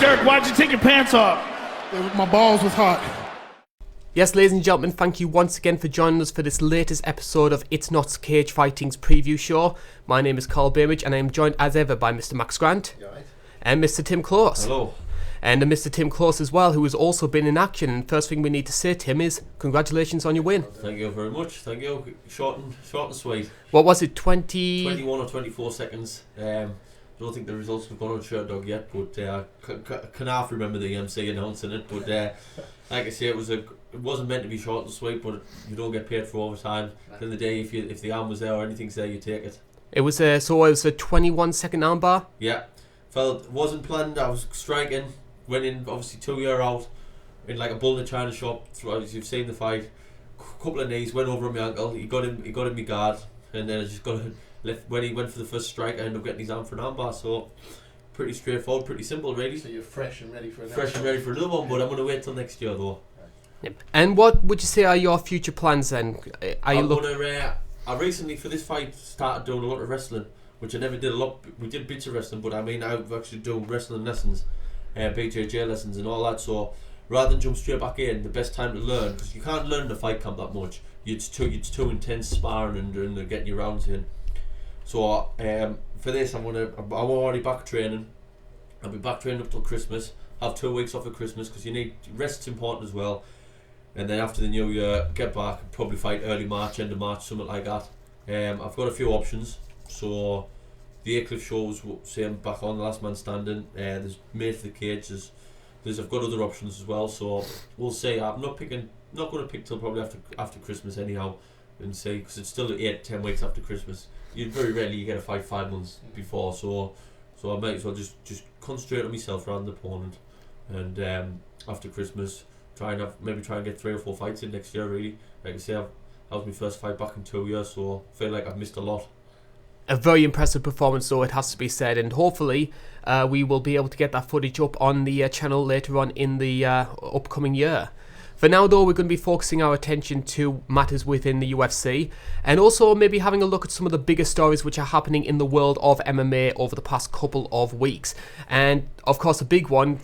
Derrick, why'd you take your pants off? My balls was hot. Yes, ladies and gentlemen, thank you once again for joining us for this latest episode of It's Not Cagefighting's preview show. My name is Karl and I am joined as ever by Mr. Max Grant. You alright? And Mr. Tim Close. Hello. And Mr. Tim Close as well, who has also been in action. And first thing we need to say, Tim, is congratulations on your win. Thank you very much. Thank you. Short and sweet. What was it, 21 or 24 seconds. Don't think the results have gone on Shirt Dog yet, but can half remember the MC announcing it. But like I say, it wasn't meant to be short and sweet, but you don't get paid for overtime. At the end of the day, if the arm was there or anything's there, you take it. It was a 21-second armbar. Yeah, it wasn't planned. I was striking, went in obviously 2 year out in like a bull in a china shop. As you've seen the fight, couple of knees, went over on my ankle. He got in my guard, and then I just got left. When he went for the first strike, I ended up getting his arm for an armbar. So pretty straightforward, pretty simple, really. So you're fresh and ready for another one, but I'm going to wait till next year though. Yep. And what would you say are your future plans then? I recently for this fight started doing a lot of wrestling, which I never did a lot. We did bits of wrestling, but I mean I've actually done wrestling lessons, BJJ lessons and all that. So rather than jump straight back in, the best time to learn, because you can't learn in the fight camp that much. It's too intense sparring and getting your rounds in. So for this, I'm already back training. I'll be back training up till Christmas. Have 2 weeks off at Christmas because you need rest's important as well. And then after the new year, get back, probably fight early March, end of March, something like that. I've got a few options. So the Aycliffe shows, say I'm back on the last man standing. There's Made for the Cage. I've got other options as well. So we'll see. I'm not going to pick till probably after Christmas anyhow, and see, because it's still 8-10 weeks after Christmas. Very rarely you get a fight 5 months before. So I might as well just concentrate on myself rather than the opponent. And after Christmas, try and get 3 or 4 fights in next year. Really, like I say, that was my first fight back in 2 years, so I feel like I've missed a lot. A very impressive performance, though, it has to be said, and hopefully we will be able to get that footage up on the channel later on in the upcoming year. For now, though, we're going to be focusing our attention to matters within the UFC, and also maybe having a look at some of the bigger stories which are happening in the world of MMA over the past couple of weeks. And, of course, a big one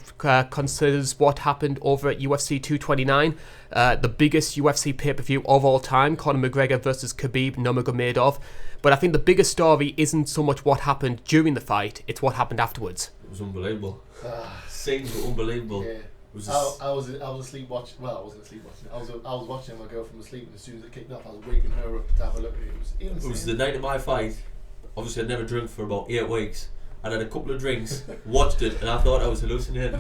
considers what happened over at UFC 229, the biggest UFC pay-per-view of all time, Conor McGregor versus Khabib Nurmagomedov. But I think the bigger story isn't so much what happened during the fight, it's what happened afterwards. It was unbelievable. Scenes were unbelievable. Yeah. I was asleep watching. Well, I wasn't asleep watching. I was watching my girl from asleep, and as soon as it kicked off, I was waking her up to have a look at it. It was the night of my fight. Obviously, I'd never drunk for about 8 weeks. I had a couple of drinks, watched it, and I thought I was hallucinating.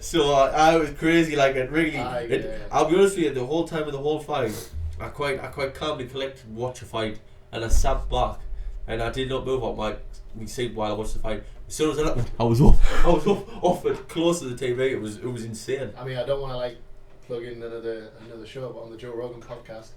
So I was crazy, like it really. I'll be honest with you, the whole time of the whole fight, I quite calmly collected and watched a fight, and I sat back, and I did not move up my seat while I watched the fight. As soon as I was off it, close to the TV. It was insane. I mean, I don't want to like plug in another show, but on the Joe Rogan podcast,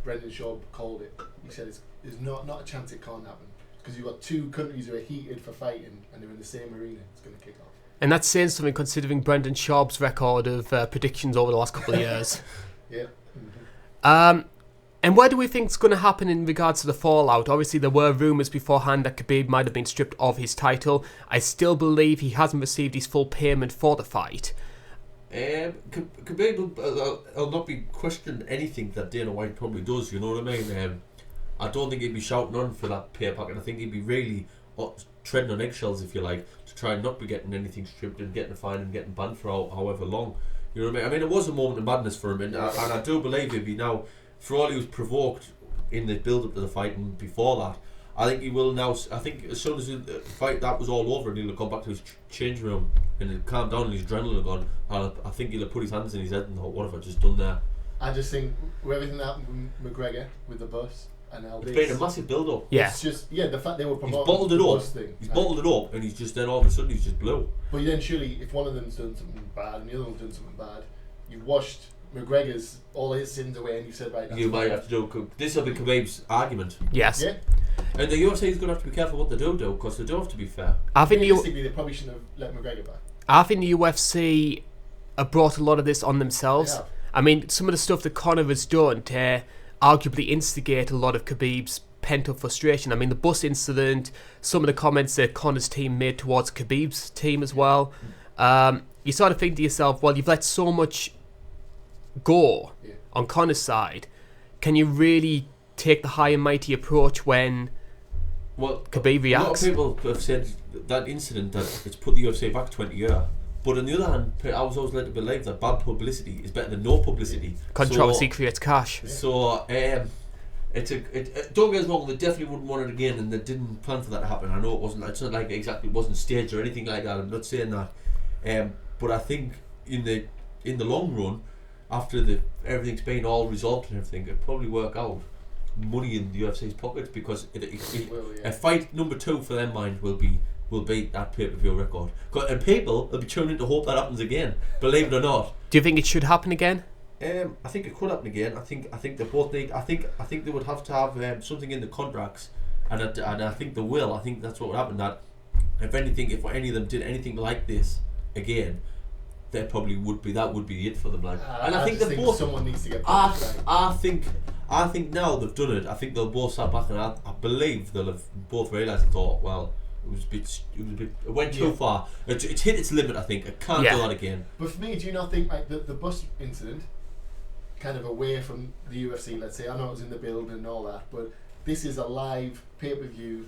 Brendan Schaub called it. He said there's not a chance it can't happen, because you've got 2 countries who are heated for fighting and they're in the same arena. It's going to kick off. And that's saying something considering Brendan Schaub's record of predictions over the last couple of years. Yeah. Mm-hmm. And where do we think it's going to happen in regards to the fallout? Obviously, there were rumours beforehand that Khabib might have been stripped of his title. I still believe he hasn't received his full payment for the fight. Khabib will not be questioning anything that Dana White probably does, you know what I mean? I don't think he'd be shouting on for that pay packet. I think he'd be really treading on eggshells, if you like, to try and not be getting anything stripped and getting a fine and getting banned for however long. You know what I mean? It was a moment of madness for him, and I do believe he'd be now, for all he was provoked in the build-up to the fight and before that, I think he will now. I think as soon as the fight that was all over and he'll have gone back to his change room and he'll calm down and his adrenaline had gone, I think he'll have put his hands in his head and thought, what have I just done there? I just think with everything that happened with McGregor, with the bus and all it's been a massive build-up. Yeah. It's just, the fact they were promoting he's bottled it the up. bus thing. He's bottled it up and he's just then all of a sudden he's just blew. But then surely if one of them's done something bad and the other one's done something bad, you've washed McGregor's all his sins away, and you said, right, that's you might have to do. This will be Khabib's argument. Yes. Yeah. And the UFC is going to have to be careful what they do, because they do have to be fair. I think they probably shouldn't have let McGregor back. I think the UFC have brought a lot of this on themselves. Yeah. I mean, some of the stuff that Conor has done to arguably instigate a lot of Khabib's pent-up frustration. I mean, the bus incident, some of the comments that Conor's team made towards Khabib's team as well. You sort of think to yourself, well, you've let so much go on Conor's side. Can you really take the high and mighty approach when Khabib reacts? A lot of people have said that incident that it's put the UFC back 20 years. But on the other hand, I was always led to believe that bad publicity is better than no publicity. Controversy creates cash. So, don't get us wrong, they definitely wouldn't want it again, and they didn't plan for that to happen. I know it wasn't. It's not like exactly it wasn't staged or anything like that. I'm not saying that. But I think in the long run, after everything's been all resolved and everything, it'd probably work out money in the UFC's pockets, because a fight number 2 for them mind will beat that pay-per-view record. And people will be tuning to hope that happens again, believe it or not. Do you think it should happen again? I think it could happen again. I think they both need. I think they would have to have something in the contracts, and I think they will. I think that's what would happen. That if any of them did anything like this again, there probably would be. That would be it for them. And I think they both. Someone needs to get. I think now they've done it. I think they'll both start back, and I believe they'll have both realised and thought, well, it went too far. It's hit its limit. I think it can't do that again. But for me, do you not think like the bus incident, kind of away from the UFC, let's say, I know it was in the building and all that, but this is a live pay-per-view,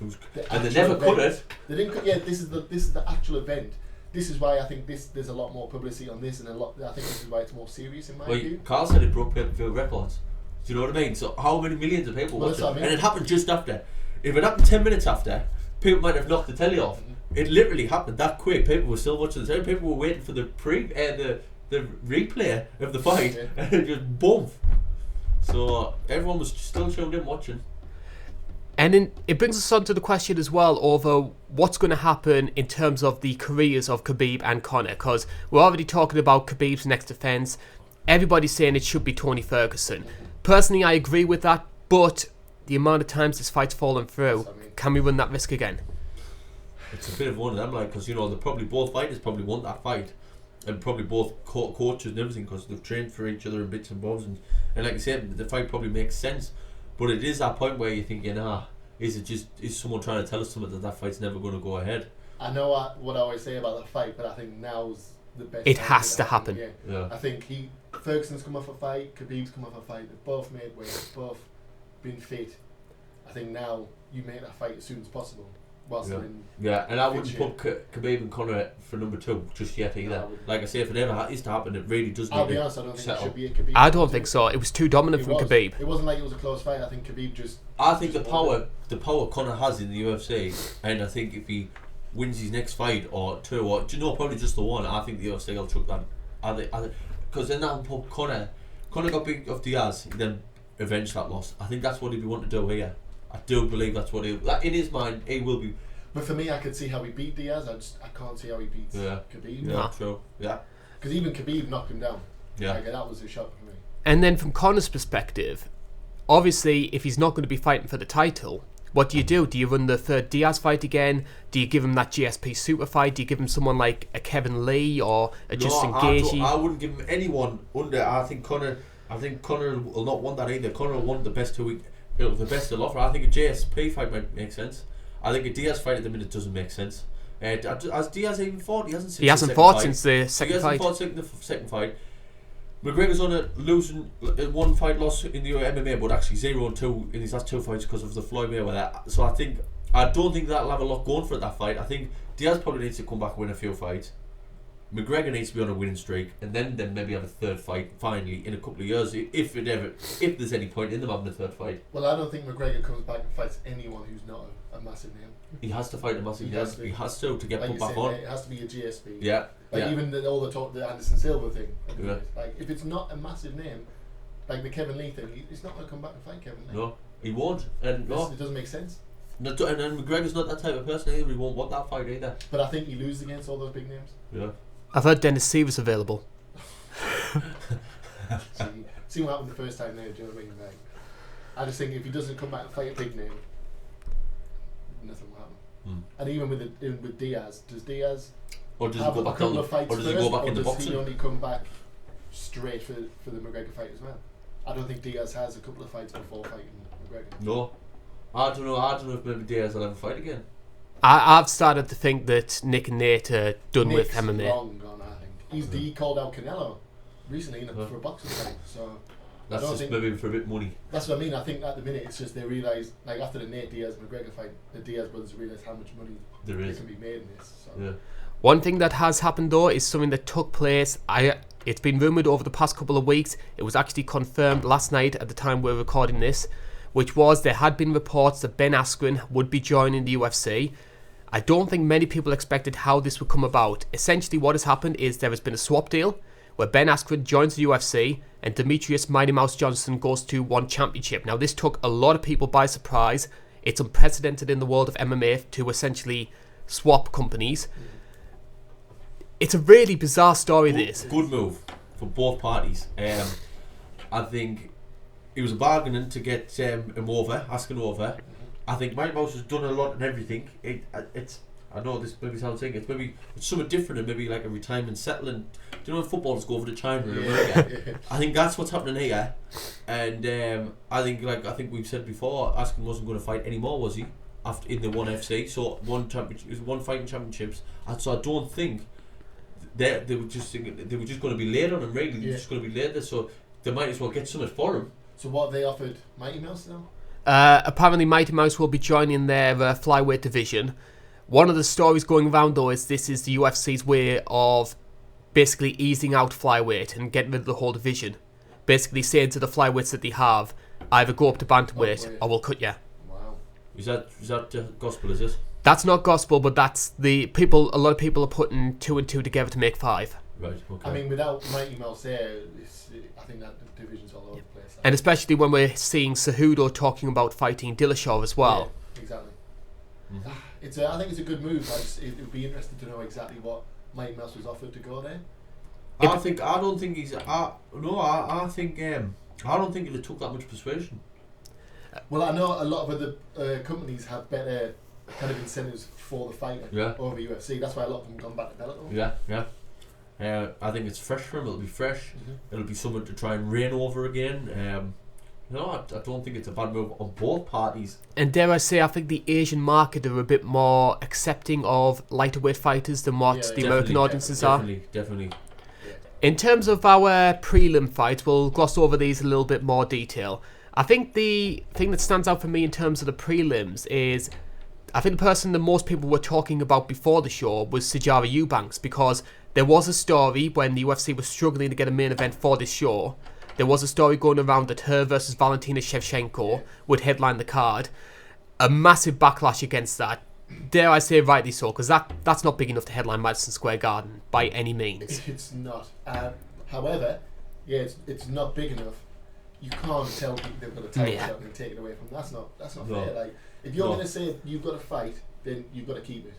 and they never cut it. They didn't cut. Yeah, this is the actual event. This is why I think there's a lot more publicity on this, and I think this is why it's more serious in my view. Carl said it broke pay-per-view records. Do you know what I mean? So how many millions of people watched it? And it happened just after. If it happened 10 minutes after, people might have knocked the telly off. It literally happened that quick. People were still watching the telly. People were waiting for the replay of the fight, and it just boom. So everyone was still tuned in watching. And then it brings us on to the question as well over what's going to happen in terms of the careers of Khabib and Conor, because we're already talking about Khabib's next defence. Everybody's saying it should be Tony Ferguson. Personally, I agree with that, but the amount of times this fight's fallen through, can we run that risk again? It's a bit of one of them, because both fighters probably want that fight, and probably both coaches and everything, because they've trained for each other in bits and bobs, and like I said, the fight probably makes sense. But it is that point where you're thinking, is someone trying to tell us something that fight's never going to go ahead? I know what I always say about that fight, but I think now's the best. It has to happen. Yeah. I think Ferguson's come off a fight, Khabib's come off a fight. They've both made weight, they've both been fit. I think now you make that fight as soon as possible. And I wouldn't put Khabib and Conor for number 2 just yet either. No, like I say, if it ever is to happen, it really does. I'll be honest, I don't think it should be a Khabib. I don't think so. It was too dominant from Khabib. It wasn't like it was a close fight. I think Khabib just. I think the power Conor has in the UFC, and I think if he wins his next fight or 2, or probably just the one, I think the UFC will chuck that. Because then that'll put Conor got beat off Diaz, then avenge that loss. I think that's what he'd be wanting to do here. I do believe that's what in his mind he will be. But for me, I could see how he beat Diaz. I can't see how he beats Khabib. Yeah, true. Yeah. Because even Khabib knocked him down. Yeah. That was a shock for me. And then from Conor's perspective, obviously, if he's not going to be fighting for the title, what do? Do you run the third Diaz fight again? Do you give him that GSP super fight? Do you give him someone like a Kevin Lee or a Justin Gaethje? I wouldn't give him anyone under. I think Conor will not want that either. Conor will want the best the best he'll offer. I think a GSP fight might make sense. I think a Diaz fight at the minute doesn't make sense. Has Diaz even fought? He hasn't fought since the second fight. He hasn't fought since the second fight. McGregor's on a losing 1 fight loss in the MMA, but actually 0-2 in his last 2 fights because of the Floyd Mayweather. So I don't think that'll have a lot going for that fight. I think Diaz probably needs to come back and win a few fights. McGregor needs to be on a winning streak, and then maybe have a third fight finally in a couple of years, if there's any point in them having a third fight. Well, I don't think McGregor comes back and fights anyone who's not a massive name. He has to fight a massive name. He has to get put back on. It has to be a GSP. Yeah. Even all the talk, the Anderson Silva thing. Yeah. Like if it's not a massive name, like the Kevin Lee thing, he's not going to come back and fight Kevin Lee. No, he won't. And it doesn't make sense. And McGregor's not that type of person either. He won't want that fight either. But I think he loses against all those big names. Yeah. I've heard Dennis Seaver's available. See what happened the first time there, do you know what I mean? Like, I just think if he doesn't come back and fight a big name, nothing will happen. And even with Diaz, does Diaz or does have he go a back couple of fights or does first, he go back or into does boxing? he only come back straight for the McGregor fight as well? I don't think Diaz has a couple of fights before fighting McGregor. No. I don't know if maybe Diaz will ever fight again. I've started to think that Nick and Nate are done with Nick's MMA. long gone, I think. He called out Canelo recently for a boxing fight, so That's I don't just think, maybe for a bit money. that's what I mean. I think at the minute it's just they realise, like after the Nate Diaz McGregor fight, the Diaz brothers realise how much money There they is. can be made in this. So. Yeah. One thing that has happened though is something that took place. It's been rumoured over the past couple of weeks. It was actually confirmed last night at the time we're recording this, which was there had been reports that Ben Askren would be joining the UFC. I don't think many people expected how this would come about. Essentially what has happened is there has been a swap deal where Ben Askren joins the UFC and Demetrius Mighty Mouse Johnson goes to One Championship. Now this took a lot of people by surprise. It's unprecedented in the world of MMA to essentially swap companies. It's a really bizarre story, this. Good move for both parties. I think it was a bargaining to get him over, asking over. I think Mighty Mouse has done a lot and everything. It's I know this maybe sounds like it's something different and maybe like a retirement settling. Do you know when footballers go over to China and America? I think that's what's happening here. And I think we've said before, Askren wasn't going to fight anymore, was he? After in the One FC, so one fighting championships. And so I don't think they were just thinking they were just going to be laid on him. Really, they were just going to be laid there. So they might as well get something for him. So what they offered Mighty Mouse now? Apparently Mighty Mouse will be joining their flyweight division. One of the stories going around though is this is the UFC's way of basically easing out flyweight and getting rid of the whole division. Basically saying to the flyweights that they have, either go up to bantamweight or we'll cut you. Wow. Is that gospel? Is it? That's not gospel, but that's the people. A lot of people are putting 2 and 2 together to make 5. Right. Okay. I mean, without Mighty Mouse there, I think that division's all over the place. And especially when we're seeing Cejudo talking about fighting Dillashaw as well. Yeah, exactly. Mm-hmm. I think it's a good move. It would be interesting to know exactly what Mighty Mouse was offered to go there. I don't think it took that much persuasion. Well, I know a lot of other companies have better kind of incentives for the fighter over UFC. That's why a lot of them gone back to Bellator. Yeah. I think it's fresh for him. It'll be fresh. It'll be something to try and reign over again. I don't think it's a bad move on both parties. And dare I say, I think the Asian market are a bit more accepting of lighter weight fighters than what the American audiences are. Definitely. In terms of our prelim fights, we'll gloss over these in a little bit more detail. I think the thing that stands out for me in terms of the prelims is, I think the person that most people were talking about before the show was Sijara Eubanks, because there was a story when the UFC was struggling to get a main event for this show. There was a story going around that her versus Valentina Shevchenko would headline the card. A massive backlash against that. Dare I say rightly so, because that's not big enough to headline Madison Square Garden by any means. It's not. However, it's not big enough. You can't tell people they've got a title shot and take it away from them. That's not fair. Like, if you're going to say you've got to fight, then you've got to keep it.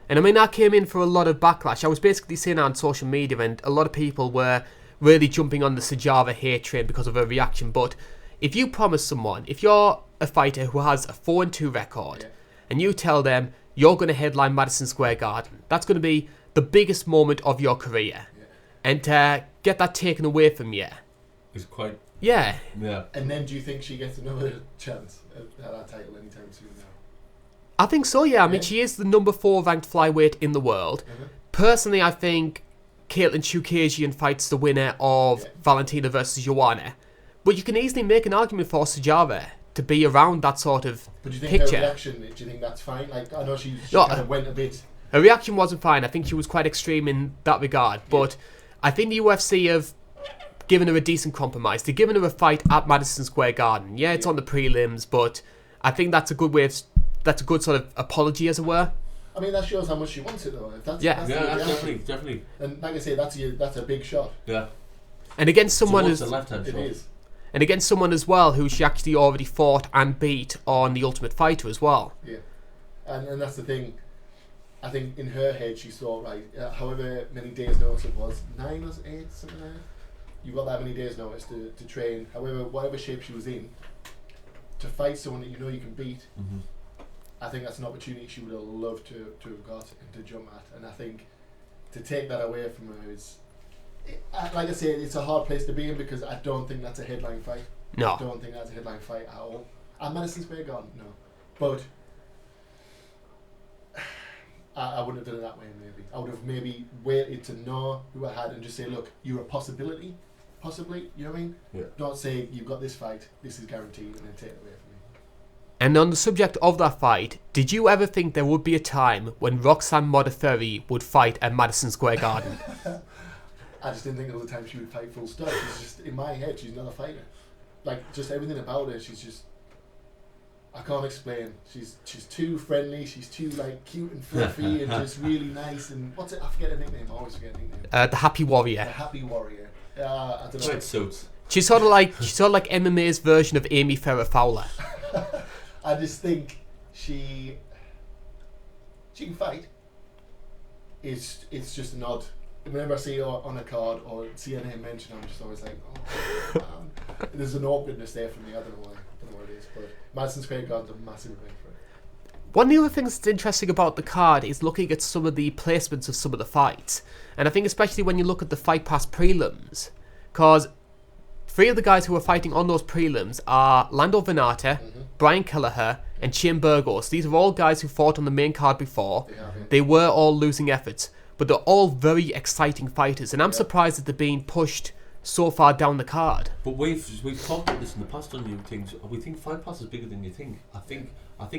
And I mean, I came in for a lot of backlash. I was basically saying on social media, and a lot of people were really jumping on the Sijara hate train because of her reaction. But if you promise someone, if you're a fighter who has a 4-2 record, and you tell them you're going to headline Madison Square Garden, that's going to be the biggest moment of your career. And to get that taken away from you, it's quite... Yeah. And then do you think she gets another chance at that title anytime soon now? I think so, yeah. I mean, she is the number 4 ranked flyweight in the world. Personally, I think Caitlin Chookagian fights the winner of Valentina versus Joanna. But you can easily make an argument for Sijara to be around that sort of but do you think picture. Her reaction, do you think that's fine? Like, I know she kind of went a bit... Her reaction wasn't fine. I think she was quite extreme in that regard. But I think the UFC have given her a decent compromise. They've given her a fight at Madison Square Garden. Yeah, it's on the prelims, but I think that's a good way of... That's a good sort of apology, as it were. I mean, that shows how much she wants it, though. If that's definitely. And like I say, that's a big shot. Yeah. And against someone who's... It is. And against someone as well who she actually already fought and beat on The Ultimate Fighter as well. Yeah. And that's the thing. I think in her head she thought, right, however many days notice it was, 9 or 8, something like that. You've got that many days notice to train, whatever shape she was in, to fight someone that you know you can beat. I think that's an opportunity she would have loved to have got and to jump at. And I think to take that away from her is, like I say, it's a hard place to be in because I don't think that's a headline fight. No. I don't think that's a headline fight at all. At Madison Square Garden, no. But I wouldn't have done it that way. Maybe I would have maybe waited to know who I had and just say, look, you're a possibility, possibly. You know what I mean? Yeah. Not say you've got this fight, this is guaranteed, and then take it away from me. And on the subject of that fight, did you ever think there would be a time when Roxanne Modafferi would fight at Madison Square Garden? I just didn't think there was a time she would fight full stop. She's just, in my head, she's not a fighter. Like, just everything about her, she's just, I can't explain. She's too friendly, she's too, like, cute and fluffy and just really nice. And what's it? I forget her nickname. I always forget her nickname. The Happy Warrior. The Happy Warrior. I don't know. Red suits. She's sort of like MMA's version of Amy Farrah Fowler. I just think she can fight. It's just an odd. Whenever I see her on a card or see her name mentioned, I'm just always like, oh man. There's an awkwardness there for me. I don't know why. I don't know what it is, but Madison Square Garden's a massive event for it. One of the other things that's interesting about the card is looking at some of the placements of some of the fights. And I think especially when you look at the Fight Pass prelims, because 3 of the guys who are fighting on those prelims are Lando Venata, Brian Kelleher, and Shane Burgos. These are all guys who fought on the main card before. They were all losing efforts, but they're all very exciting fighters. And I'm surprised that they're being pushed so far down the card. But we've talked about this in the past on new things. We think Fight Pass is bigger than you think. I think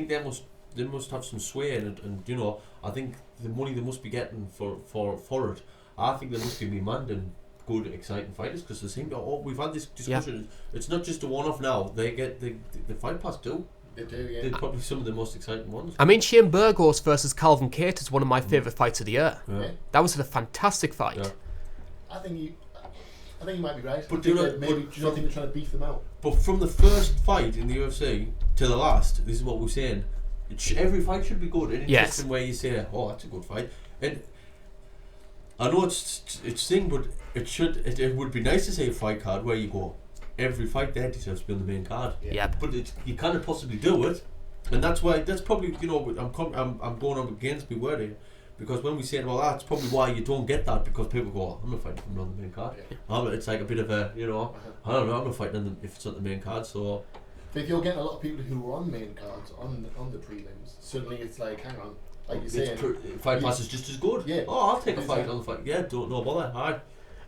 they must have some sway in it, and you know, I think the money they must be getting for it. I think they must be demanding good, exciting fighters, because they seem to. We've had this discussion. Yeah. It's not just a one-off now. They get the Fight Pass too. They do, yeah. They're probably some of the most exciting ones. I mean, Shane Burgos versus Calvin Cate is one of my favourite fights of the year. Yeah. That was a fantastic fight. Yeah. I think you might be right. But do you not think they're trying to beef them out? But from the first fight in the UFC to the last, this is what we're saying. Every fight should be good. And it's just in where you say, "Oh, that's a good fight." And I know it's thing, but it would be nice to see a fight card where you go, every fight there deserves to be on the main card. Yeah. But you can't possibly do it, and that's probably, you know, I'm going up against my word here, because when we say it, well, that's probably why you don't get that, because people go, oh, I'm not fighting on the main card. Yeah. It's like a bit of a, you know, I don't know, I'm not fighting if it's on the main card. So but if you're getting a lot of people who are on main cards on the prelims, suddenly it's like, hang on, like you say, Fight Pass is just as good. Yeah. Oh, I'll take a fight on the fight. Yeah, don't know bother. Alright.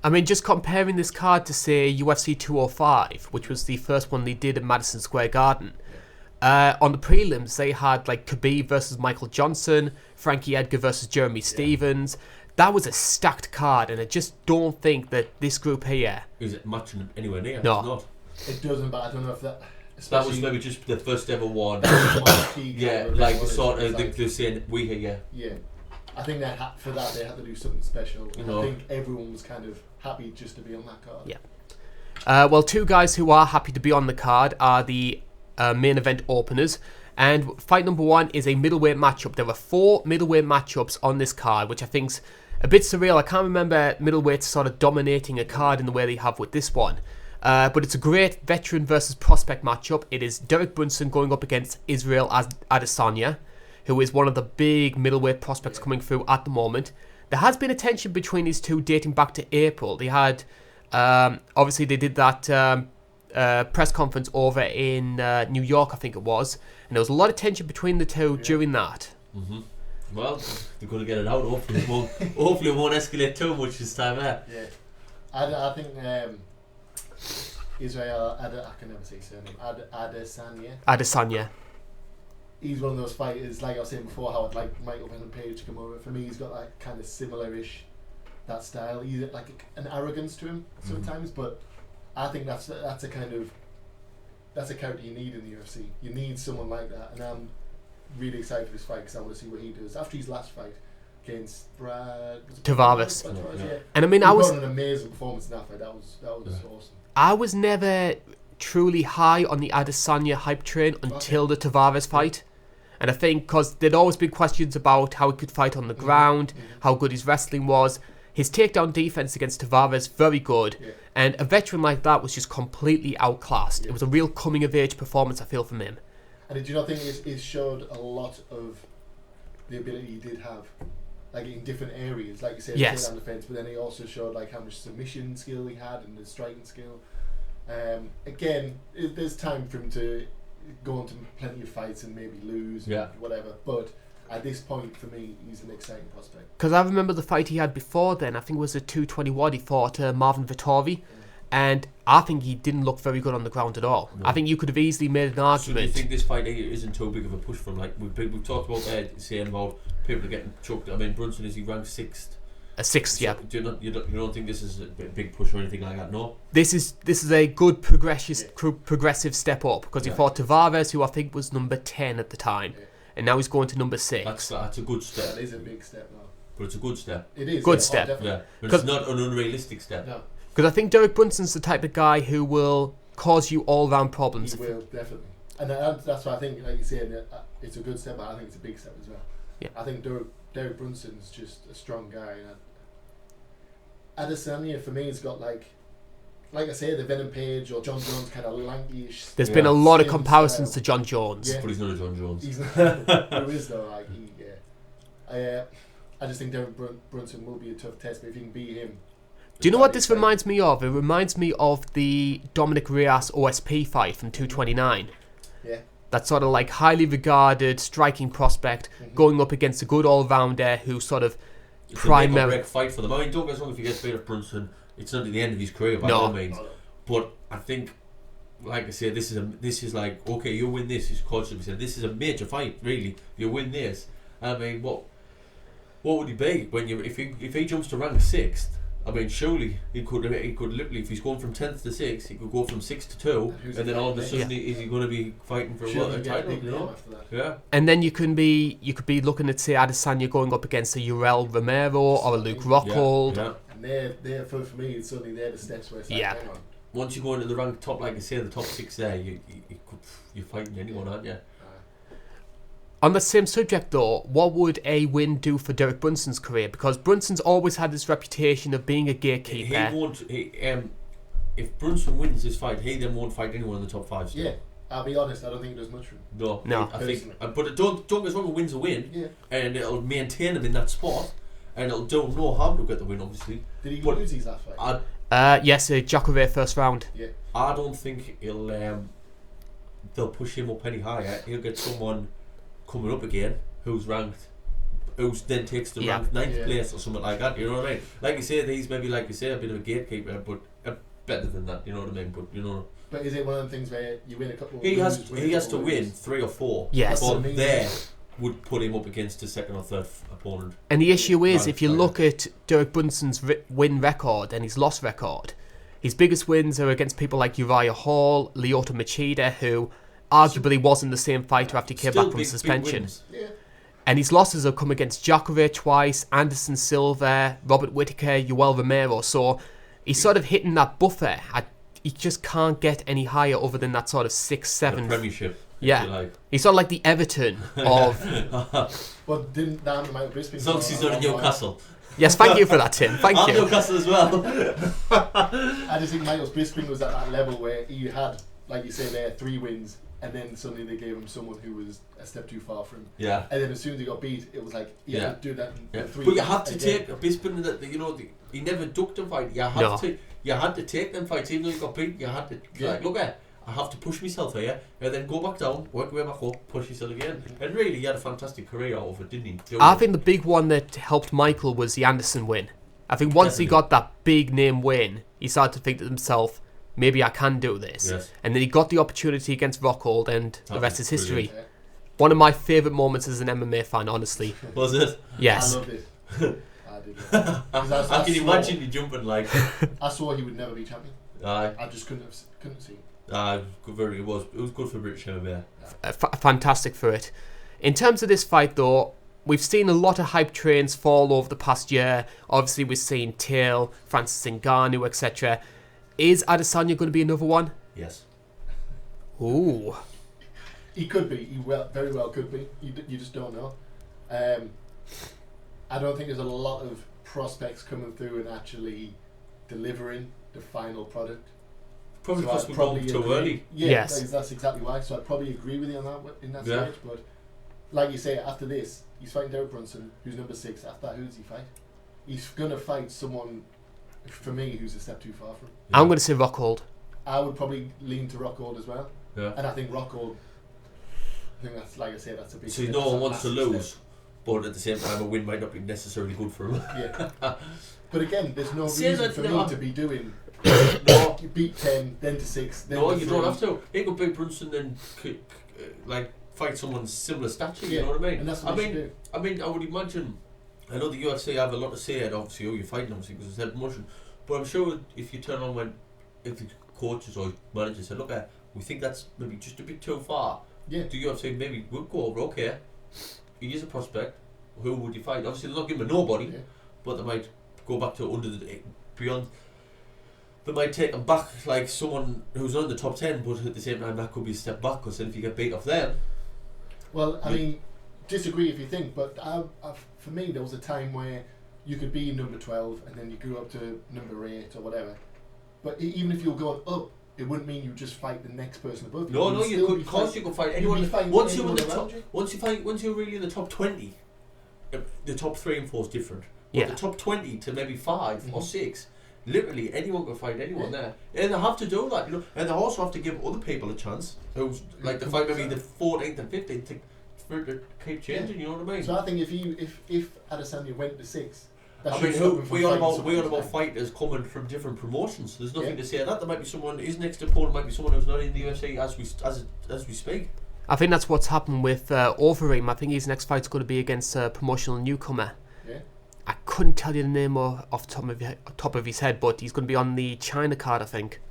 I mean, just comparing this card to, say, UFC 205, which was the first one they did at Madison Square Garden. On the prelims, they had like Khabib versus Michael Johnson, Frankie Edgar versus Jeremy Stevens. That was a stacked card, and I just don't think that this group here... Is it matching anywhere near? No. It's not. It doesn't, but I don't know if that... That was maybe just the first ever one. Yeah, like the sort of, they're saying, we hear you. Yeah. I think that for that they had to do something special. And I think everyone was kind of happy just to be on that card. Yeah. Well, 2 guys who are happy to be on the card are the main event openers. And fight number 1 is a middleweight matchup. There are 4 middleweight matchups on this card, which I think's a bit surreal. I can't remember middleweights sort of dominating a card in the way they have with this one. But it's a great veteran versus prospect matchup. It is Derek Brunson going up against Israel Adesanya, who is one of the big middleweight prospects coming through at the moment. There has been a tension between these two dating back to April. They had, obviously they did that press conference over in New York, I think it was, and there was a lot of tension between the two during that. Mm-hmm. Well, they're going to get it out. Hopefully it won't escalate too much this time. Yeah. I think Israel, I can never say his surname, Adesanya. He's one of those fighters, like I was saying before, how I'd like Michael Venom Page to come over. For me, he's got that kind of similar-ish, that style. He's like an arrogance to him sometimes, but I think that's a kind of, that's a character you need in the UFC. You need someone like that, and I'm really excited for this fight because I want to see what he does after his last fight against Tavares. Yeah. And I mean, he got an amazing performance in that fight. That was awesome. I was never truly high on the Adesanya hype train until the Tavares fight. And I think because there'd always been questions about how he could fight on the ground, how good his wrestling was. His takedown defense against Tavares, very good. Yeah. And a veteran like that was just completely outclassed. Yeah. It was a real coming-of-age performance, I feel, from him. And did you not think it showed a lot of the ability he did have? Like in different areas, like you said, takedown defense, but then he also showed like how much submission skill he had and the striking skill. Again, there's time for him to go on to plenty of fights and maybe lose, Yeah. whatever. But at this point, for me, he's an exciting prospect. Because I remember the fight he had before then. I think it was a 221. He fought Marvin Vittori. And I think he didn't look very good on the ground at all. No. I think you could have easily made an So do argument. you think this fight isn't too big of a push for him? Like we've talked about saying about people getting choked. I mean, Brunson, is he ranked 6th? A 6th, yeah. Do you don't think this is a big push or anything like that? No. This is a good progressive step up because he fought Tavares, who I think was number 10 at the time, and now he's going to number 6. That's a good step. That is a big step now. But it's a good step. It is. Good yeah, step. definitely. Yeah, but it's not an unrealistic step. No, Because I think Derek Brunson's the type of guy who will cause you all-round problems. he will, definitely. And that's why I think, like you say, it's a good step, but I think it's a big step as well. Yeah. I think Derek Brunson's just a strong guy. And Adesanya, for me, has got like I say, the Venom Page or John Jones kind of lankyish. There's been a lot of skin comparisons style. to John Jones. Yeah. But he's not a John Jones. He's not, who is though? Like I just think Derek Brunson will be a tough test, but if you can beat him. Do you know what this reminds me of? It reminds me of the Dominic Reyes OSP fight from 229. Yeah. That sort of like highly regarded striking prospect going up against a good all-rounder who sort of It's primary. a make or break fight for them. I mean, don't get us wrong, if he gets beat of Brunson, it's not at the end of his career by no means. But I think, like I said, this is like, okay, you win this. His coach would be saying, this is a major fight, really. You win this. I mean, what would he be when if he jumps to rank 6th? I mean, surely he could literally, if he's going from 10th to 6th, he could go from 6 to 2, and then all of a sudden, is he going to be fighting for a title? No. After that. Yeah. And then you could be looking at, say, Adesanya going up against a Uriel Romero or a Luke Rockhold. Yeah. And they're for me, it's suddenly they're the steps where it's like, Yeah. hang on. Once you go into the rank top, like I say, the top 6 there, you're fighting anyone, aren't you? On the same subject though, what would a win do for Derek Brunson's career? Because Brunson's always had this reputation of being a gatekeeper. He won't. If Brunson wins this fight, he then won't fight anyone in the top 5 still. Yeah, I'll be honest, I don't think it does much for him. No. I think. But don't get us wrong, a win's a win, Yeah. and it'll maintain him in that spot, and it'll do no harm to get the win, obviously. Did he But lose his last fight? Yes, Jacare first round. Yeah. I don't think they'll push him up any higher. He'll get someone coming up again who's then takes the ranked 9th place or something like that. You know what I mean? Like you say, he's maybe, like you say, a bit of a gatekeeper, but better than that. You know what I mean? But you know. But is it one of them things where you win a couple? He has to win 3 or 4. Yes. But there would put him up against a 2nd or 3rd opponent. And the issue is, Right, if you right. look at Derek Brunson's win record and his loss record, his biggest wins are against people like Uriah Hall, Lyoto Machida, who arguably wasn't the same fighter after he came Still back from big suspension. wins. Yeah. And his losses have come against Jacare twice, Anderson Silva, Robert Whittaker, Yoel Romero. So he's sort of hitting that buffer. He just can't get any higher other than that sort of 6, 7. The Premiership. Yeah. If you like. He's sort of like the Everton of... But didn't Dan Michael Bisping? As long as he's not in Newcastle. Yes, thank you for that, Tim. Thank I'm you. Newcastle as well. I just think Michael Bisping was at that level where he had, like you say, there 3 wins, and then suddenly they gave him someone who was a step too far from him. Yeah. And then as soon as he got beat, it was like he had to do that. Yeah. In 3 But you have to again. take Bisping. He never ducked a fight. You had to take them fights, even though you got beat. You had to like, look at. I have to push myself here, and then go back down, work your way back up, push yourself again. And really, he had a fantastic career out of it, didn't he? I think the big one that helped Michael was the Anderson win. I think once he got that big name win, he started to think to himself, maybe I can do this. Yes. And then he got the opportunity against Rockhold, and the rest is history. Yeah. One of my favourite moments as an MMA fan, honestly. Was it? Yes. I loved it. I did. Yeah. I can imagine you jumping like. I swore he would never be champion. Aye. I just couldn't see. It was good for British MMA. Fantastic for it. In terms of this fight, though, we've seen a lot of hype trains fall over the past year. Obviously, we've seen Till, Francis Ngannou, etc. Is Adesanya going to be another one? Yes. Ooh. He could be. He very well could be. You just don't know. I don't think there's a lot of prospects coming through and actually delivering the final product. Probably So because I'd we're probably going too agree. early. Yeah, Yes. that's exactly why. So I'd probably agree with you on that in that Yeah. stage. But like you say, after this, he's fighting Derek Brunson, who's number 6. After that, who does he fight? He's gonna fight someone, for me, who's a step too far from him. I'm going to say Rockhold. I would probably lean to Rockhold as well. Yeah. And I think Rockhold I think that's, like I say, that's a big So step. no That's one a wants to massive lose, but at the same time, a win might not be necessarily good for him. step. Yeah. But again, there's no Say reason that, for no. me to be doing. No, You beat 10, then to 6, then no, to you 3. don't have to. He could beat Brunson and like fight someone similar stature. You Yeah, know what I mean? and that's what they should do. I mean, I would imagine. I know the UFC have a lot to say, and obviously, you're fighting, obviously, because it's head promotion. But I'm sure if you turn on if the coaches or managers said, look, we think that's maybe just a bit too far. Yeah. The UFC maybe would go over. Okay, he is a prospect. Who would you fight? Obviously, they're not giving him a nobody, Yeah. but they might go back to beyond. They might take him back like someone who's not in the top 10, but at the same time that could be a step back, because then if you get beat off them. Well, I mean, disagree if you think, but for me, there was a time where you could be number 12 and then you grew up to number 8 or whatever. But even if you were going up, it wouldn't mean you just fight the next person above you. No, You'd you still could. be Of course, fighting- you could fight you'd anyone. be fighting Once you're in anyone the around top, you. once you're really in the top 20, the top 3 and 4 is different. But Yeah. the top 20 to maybe 5 or Mhm. 6, literally anyone can fight anyone there, and they have to do that, you know. And they also have to give other people a chance, who's like to fight maybe the 14th and 15th to keep changing. You know what I mean? So I think if Adesanya went to 6, that I should mean, stop him from we on fighting about someone who's fighters coming from different promotions. There's nothing Yeah. to say that. There might be someone. His next opponent might be someone who's not in the UFC as we speak. I think that's what's happened with Overeem. I think his next fight's going to be against a promotional newcomer. Yeah. I couldn't tell you the name off the top of his head, but he's going to be on the China card, I think.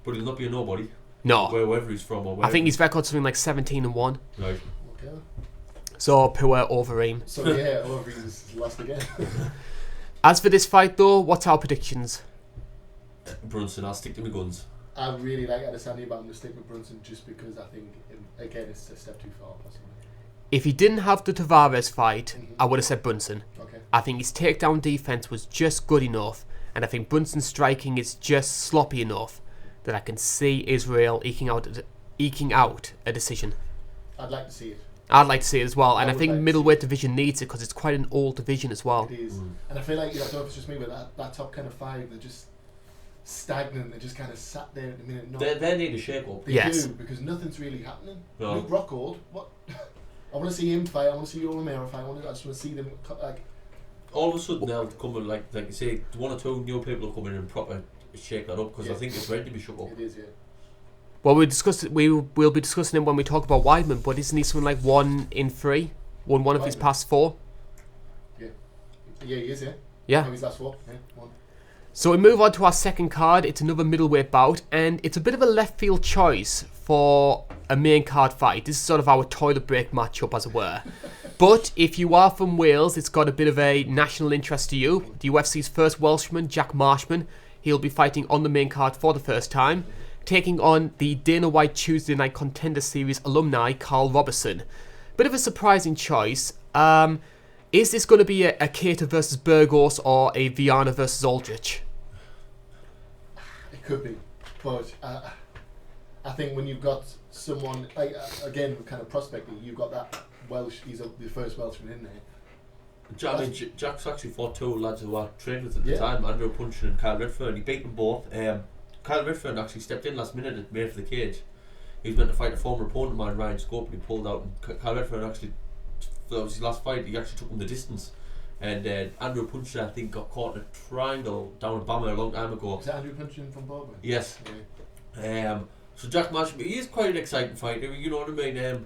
But he'll not be a nobody. No. Wherever he's from or I wherever. think his record's something like 17-1. Right. Okay. So, poor Overeem. So yeah, Overeem's lost again. As for this fight, though, what's our predictions? Brunson, I'll stick to my guns. I really like Adesanya, but I'm going to stick with Brunson just because I think, again, it's a step too far, possibly. If he didn't have the Tavares fight, Mhm. I would have said Brunson. Okay. I think his takedown defense was just good enough, and I think Brunson's striking is just sloppy enough that I can see Israel eking out a decision. I'd like to see it. I'd like to see it as well, and I would think like to middleweight division needs it because it's quite an old division as well. It is. And I feel like, I don't know if it's just me, but that top kind of 5, they're just stagnant. They're just kind of sat there at the minute. They need a shake up. They Yes. do, because nothing's really happening. No. Luke Rockhold, what? I want to see him fight. I want to see Romero fight. I just want to see them like. All of a sudden they'll come and like you say, 1 or 2 new people are coming in and proper shake that up, because I Yeah. think it's ready to be shook up. It is, yeah. Well, we'll be discussing him when we talk about Weidman, but isn't he something like 1 in 3? Won one of his Weidman. past 4? Yeah, he is, yeah. Yeah. Oh, he's last 4. Yeah, 1. So we move on to our second card. It's another middleweight bout, and it's a bit of a left field choice for a main card fight. This is sort of our toilet break matchup, as it were. But if you are from Wales, it's got a bit of a national interest to you. The UFC's first Welshman, Jack Marshman, he'll be fighting on the main card for the first time, taking on the Dana White Tuesday Night Contender Series alumni, Karl Robertson. Bit of a surprising choice. Is this going to be a Keita versus Burgos or a Viana versus Aldrich? It could be, but I think when you've got someone like again kind of prospecting, you've got that Welsh. He's the first Welshman in there. I mean, Jack's actually fought 2 lads who I trained with at the Yeah. time, Andrew Punchen and Kyle Redfern. He beat them both. Kyle Redfern actually stepped in last minute and made for the cage. He was meant to fight a former opponent of mine, Ryan Scope, and he pulled out. And Kyle Redfern actually, that was his last fight, he actually took him the distance. And Andrew Punchen, I think, got caught in a triangle down in Bama a long time ago. Is that Andrew Punchin from Baldwin? Yes. Yeah. So Jack Marshall, he is quite an exciting fighter, you know what I mean?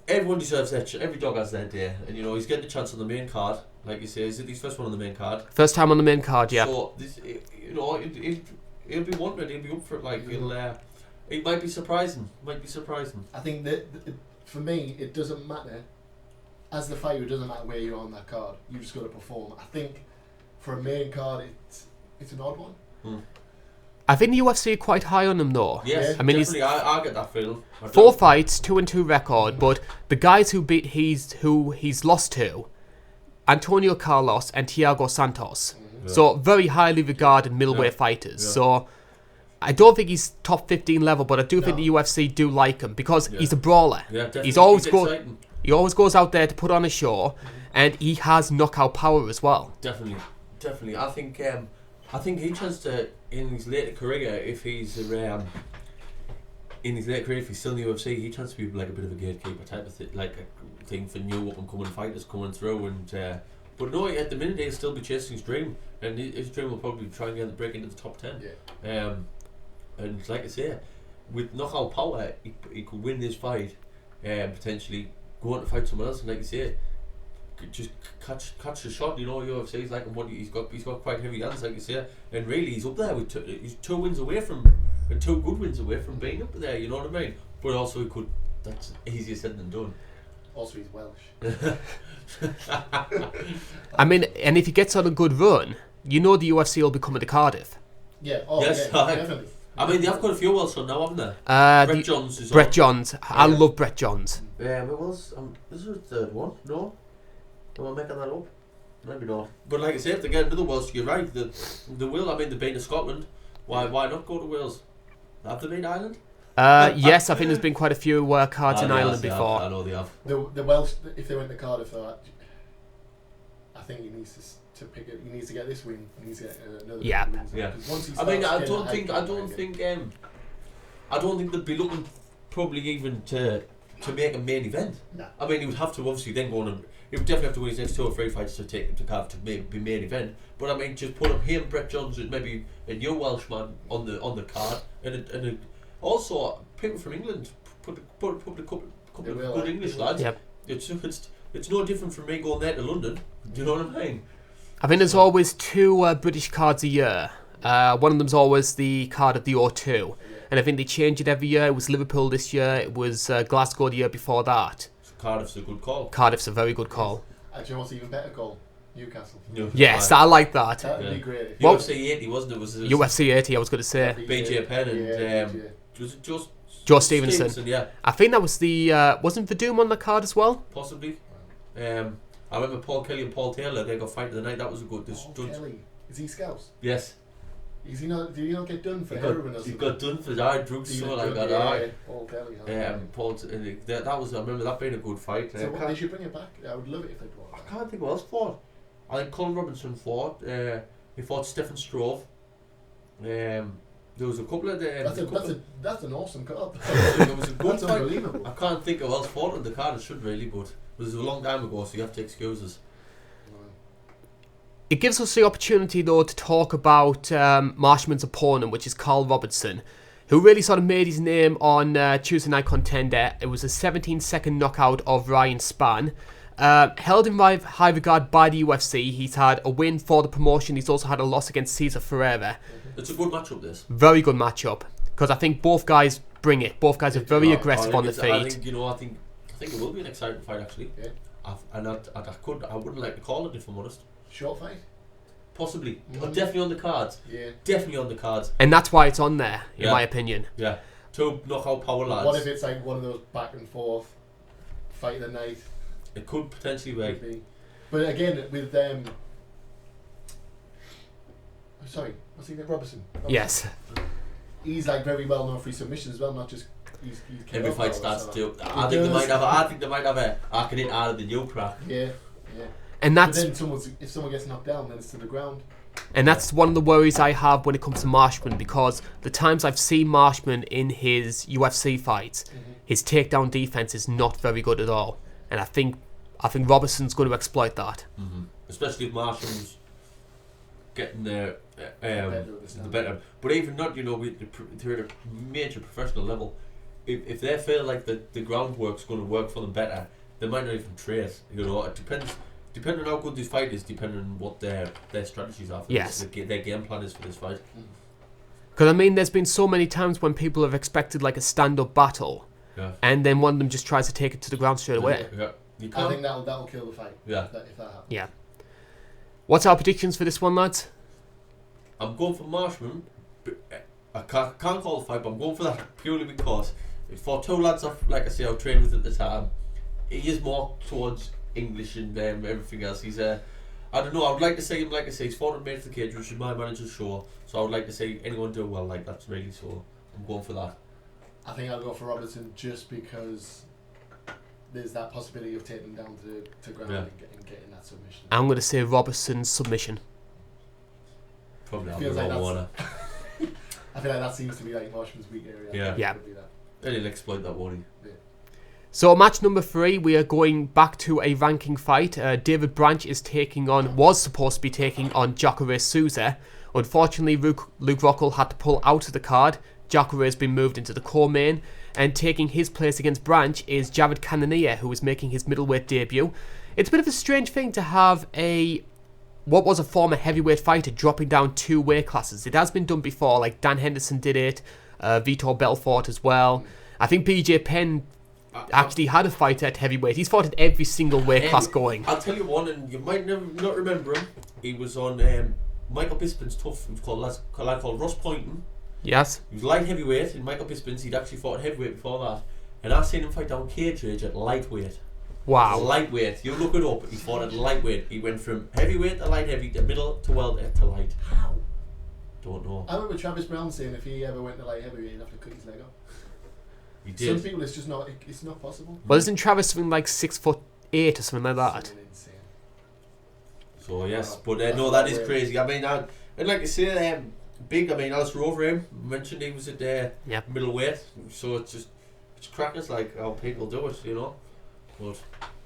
Everyone deserves their every dog has their day, and you know he's getting a chance on the main card, like you say. Is it his first one on the main card? First time on the main card, yeah. So this, you know, he'll be wanted. He'll be up for it. Like it might be surprising. I think that for me, it doesn't matter. As the fighter, it doesn't matter where you're on that card. You just got to perform. I think for a main card, it's an odd one. I think the UFC are quite high on him though. Yes, Yeah. I mean, definitely. I get that feeling. 4 fights, 2-2 record, but the guys who he's lost to, Antonio Carlos and Thiago Santos. Yeah. So very highly regarded middleweight fighters. Yeah. So I don't think he's top 15 level, but I do think No. the UFC do like him because Yeah. he's a brawler. Yeah, definitely. He's always exciting. He always goes out there to put on a show, and he has knockout power as well. Definitely. I think he tends to in his later career, if he's in his late career, if he's still in the UFC, he tends to be like a bit of a gatekeeper type of thing, like a thing for new up and coming fighters coming through. And but no, at the minute he'll still be chasing his dream, and his dream will probably try and get the break into the top 10. Yeah. And like I say, with knockout power, he could win this fight, potentially go on to fight someone else, and like you say, could just catch the shot. You know, UFC's like him. What he's got quite heavy hands, like you say, and really he's up there with he's 2 wins away from, and 2 good wins away from being up there. You know what I mean? But also he could. That's easier said than done. Also, he's Welsh. I mean, and if he gets on a good run, you know the UFC will be coming to Cardiff. Yeah. Oh, Yes, yeah, definitely. I mean, they've got a few Welsh on now, haven't they? Brett Johns is Brett on. Johns. I Yeah. love Brett Johns. Yeah, it was. Is there a third one? No? Am I making that up? Maybe not. But like I say, if they get another Welsh, you're right. The will. I mean, they've been to Scotland. Why not go to Wales? Have they been to Ireland? Yes, I think there's been quite a few cards in They Ireland have, before. I know they have. The Welsh, if they went to Cardiff, though, I think he needs to pick it. He needs to get this win. He needs to get another. Yeah. win. Yeah. 'Cause once he I mean, starts I getting don't that think they'd be looking probably even to make a main event. Nah. I mean, he would have to obviously then go on and he would definitely have to win his next 2 or 3 fights to take him to Cardiff to be main event. But I mean, just put up him, Brett Johns, and maybe a new Welshman on the card, and also people from England put a couple of good English lads. Yep. It's no different from me going there to London. Do you know what I mean? I think there's always 2 British cards a year. One of them's always the card of the O2. And I think they change it every year. It was Liverpool this year. It was Glasgow the year before that. So Cardiff's a good call. Cardiff's a very good call. Actually, what's even better call? Newcastle. No. Yes, I like that. That would Yeah. be great. Well- UFC 80, wasn't it? Was UFC 80, I was going to say. BJ Penn and BJ. was it just Joe Stevenson. Yeah, I think that was the... wasn't Verdum on the card as well? possibly. I remember Paul Kelly and Paul Taylor. They got fight of the night. That was a good. Paul Kelly. Is he Scouse? Yes, Is he not? Did he not get done for he heroin or got, he something? got done for that drugs, Dealing something like drug, that. yeah, Aye. Paul Kelly. That was. I remember that being a good fight. So what, they should bring it back. I would love it if they brought I it back. can't think who else fought. I think Colin Robinson fought. He fought Stephen Strove. There was a couple of That's an awesome card. there was a good That's fight. unbelievable. I can't think of who else fought on the card. It should really, but it was a long time ago, so you have to excuse us. It gives us the opportunity, though, to talk about Marshman's opponent, which is Karl Robertson, who really sort of made his name on Tuesday Night Contender. It was a 17-second knockout of Ryan Spann. Held in high regard by the UFC. He's had a win for the promotion. He's also had a loss against Cesar Ferreira. It's a good matchup, this. Very good matchup, because I think both guys bring it. Both guys are very aggressive on the feet. I think it will be an exciting fight, actually. Yeah. I wouldn't like to call it, if I'm honest. Short fight. Possibly. Mm. Definitely on the cards. Yeah. Definitely on the cards. And that's why it's on there, in Yeah. my opinion. Yeah. 2 knockout power lads. What if it's like one of those back and forth fight of the night? It could potentially Could be. be. But again, with sorry, what's his name? Robertson. Yes. He's like very well known for his submissions as well, not just he's Every KO fight power, starts so to. I think they might have a I can hit out of the new crack. Yeah. And But that's then if someone gets knocked down, then it's to the ground. And that's one of the worries I have when it comes to Marshman, because the times I've seen Marshman in his UFC fights, his takedown defense is not very good at all. And I think Robertson's going to exploit that. Mm-hmm. Especially if Marsham's getting the Better. better. But even not, they're at a major professional level. If they feel like the groundwork's going to work for them better, they might not even trade. It depends. Depending on how good this fight is, depending on what their strategies are for Yes. this, their game plan is for this fight. Because, I mean, there's been so many times when people have expected like a stand-up battle, Yeah. and then one of them just tries to take it to the ground straight away. Yeah. You I can't. think that'll kill the fight. Yeah. If that happens. Yeah. What's our predictions for this one, lads? I'm going for Marshman. I can't call the fight, but I'm going for that purely because for 2 lads like I say I've trained with at the time, he is more towards English and everything else. He's I don't know. I would like to say him, like I say, he's fought on Made for the Cage, which is my manager's show. So I would like to say anyone do well like that, really. So I'm going for that. I think I'll go for Robertson just because there's that possibility of taking him down to ground Yeah. and getting that submission. I'm going to say Robertson's submission. Probably I'll Feels be like wrong that's- one. I feel like that seems to be like Marshman's weak area. Yeah. Yeah. Could be that. And he'll exploit that, won't he? So match number 3, we are going back to a ranking fight. David Branch was supposed to be taking on Jacare Souza. Unfortunately, Luke Rockall had to pull out of the card. Jacare has been moved into the co-main, and taking his place against Branch is Jared Cannonier, who is making his middleweight debut. It's a bit of a strange thing to have what was a former heavyweight fighter dropping down 2 weight classes. It has been done before, like Dan Henderson did it, Vitor Belfort as well. I think BJ Penn actually had a fight at heavyweight. He's fought at every single weight class going. I'll tell you one, and you might not remember him. He was on Michael Bisping's tough. He was called Ross Poynton. Yes. He was light heavyweight in Michael Bisping's. He'd actually fought at heavyweight before that. And I've seen him fight down cage rage at lightweight. Wow. Lightweight. You look it up. He fought at lightweight. He went from heavyweight to light heavy to middle to welter to light. How? Don't know. I remember Travis Brown saying if he ever went to light heavyweight, he'd have to cut his leg off. He did. Some people, it's just not. It's not possible. Well, isn't Travis something like 6'8" or something like that? Insane. So yes, but no, that is crazy. I mean, I'd like to say big. I mean, Alistair Overeem mentioned he was at middleweight, so it's crackers like how people do it, you know. But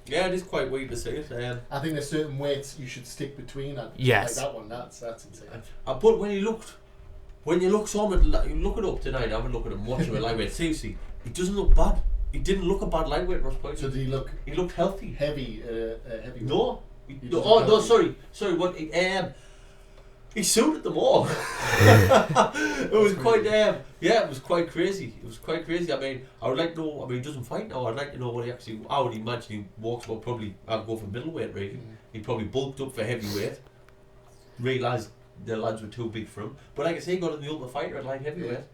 yeah, it is quite weird to see it. I think there's certain weights you should stick between. Yes. Like that one. That's insane. But when you look Simon, you look it up tonight. Have a look at him, watch him at lightweight. Seriously, he doesn't look bad. He didn't look a bad lightweight, Ross Poynton. So did he look? He looked healthy. Heavy. Heavy. No. No. Sorry. What? He suited them all. It was quite. It was quite crazy. I mean, I would like to know. I mean, he doesn't fight now. I'd like to know what he actually. I would imagine he walks about. Probably, I'd go for middleweight. Really, he probably bulked up for heavyweight. Realised the lads were too big for him. But like I say, he got in the Ultimate Fighter at light heavyweight.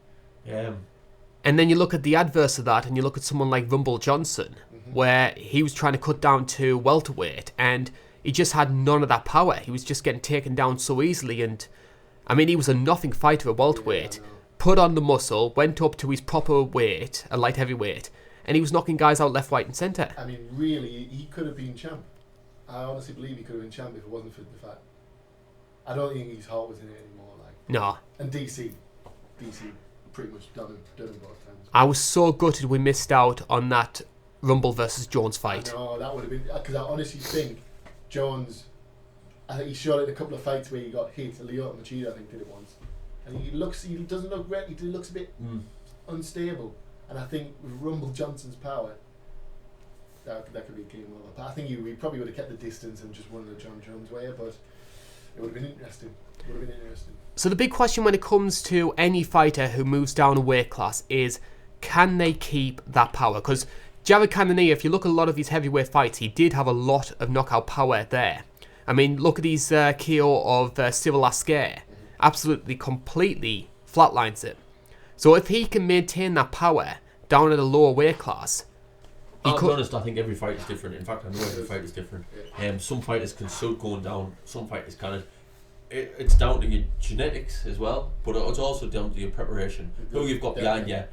And then you look at the adverse of that, and you look at someone like Rumble Johnson, where he was trying to cut down to welterweight, and he just had none of that power. He was just getting taken down so easily, and I mean, he was a nothing fighter at welterweight. Put on the muscle, went up to his proper weight, a light heavyweight, and he was knocking guys out left, right, and centre. I mean, really, he could have been champ. I honestly believe he could have been champ if it wasn't for the fact. I don't think his heart was in it anymore. No. And DC pretty much done him both times. I was so gutted we missed out on that Rumble versus Jones fight. No, that would have been, because I honestly think Jones, I think he showed it in a couple of fights where he got hit. Lyoto Machida, I think, did it once, and he doesn't look ready. He looks a bit unstable, and I think with Rumble Johnson's power, that could be a game over. But I think he probably would have kept the distance and just won the John Jones way, but it would have been interesting. So the big question when it comes to any fighter who moves down a weight class is, can they keep that power? Because Jared Cannonier, if you look at a lot of his heavyweight fights, he did have a lot of knockout power there. I mean, look at his KO of Cyril Asker. Absolutely, completely flatlines it. So if he can maintain that power down at a lower weight class, I'll be honest, I think every fight is different. In fact, I know every fight is different. Some fighters can suit going down, some fighters can't. It's down to your genetics as well, but it's also down to your preparation, who you've got behind you,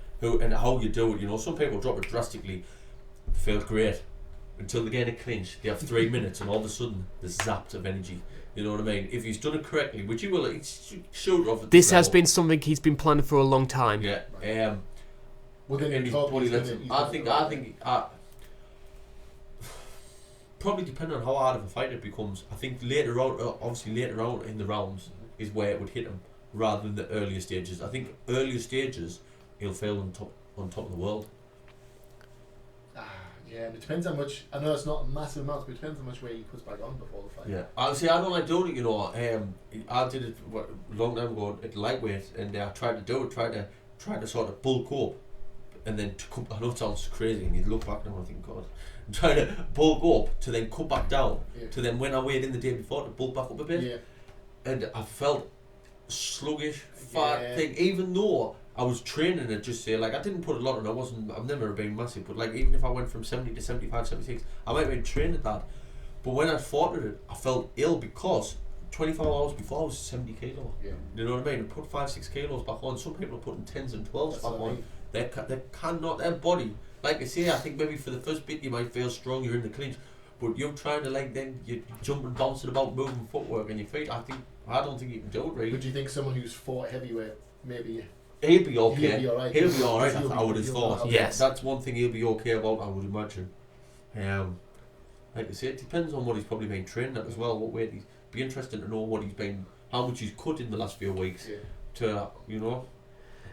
and how you do it. You know, some people drop it drastically, feel great, until they get in a clinch. They have 3 minutes, and all of a sudden, they're zapped of energy. You know what I mean? If he's done it correctly, which he will, shoot off. This has been something he's been planning for a long time. Yeah. I think. Probably depending on how hard of a fight it becomes. I think later on in the rounds is where it would hit him, rather than the earlier stages. I think earlier stages he'll fail on top of the world. Yeah, it depends how much. I know it's not a massive amount, but it depends how much weight he puts back on before the fight. Yeah, I don't like doing it. You know, I did it a long time ago at lightweight, and I tried to do it, tried to sort of bulk up, and then to come. I know it sounds crazy, and you look back now and think, God. Trying to bulk up to then cut back down to then when I weighed in the day before to bulk back up a bit, and I felt sluggish, fat thing. Even though I was training it, just say like I didn't put a lot on. I've never been massive, but like even if I went from 70 to 75, 76, I might have been trained at that. But when I fought at it, I felt ill because 24 hours before I was 70 kilo. Yeah. You know what I mean? And put 5-6 kilos back on. Some people are putting 10s and 12s back on. They cannot. Their body. Like I say, I think maybe for the first bit you might feel strong, you're in the clinch, but you're trying to then you're jumping, bouncing about, moving footwork and your feet. I don't think you can do it really. But do you think someone who's fought heavyweight maybe He'll be okay. He'll be alright. He'll be alright, He'll be- I would have he'll thought. be- Yes. That's one thing he'll be okay about, I would imagine. Like I say, it depends on what he's probably been trained at as well. What weight he's be interesting to know what he's been, how much he's cut in the last few weeks Yeah. to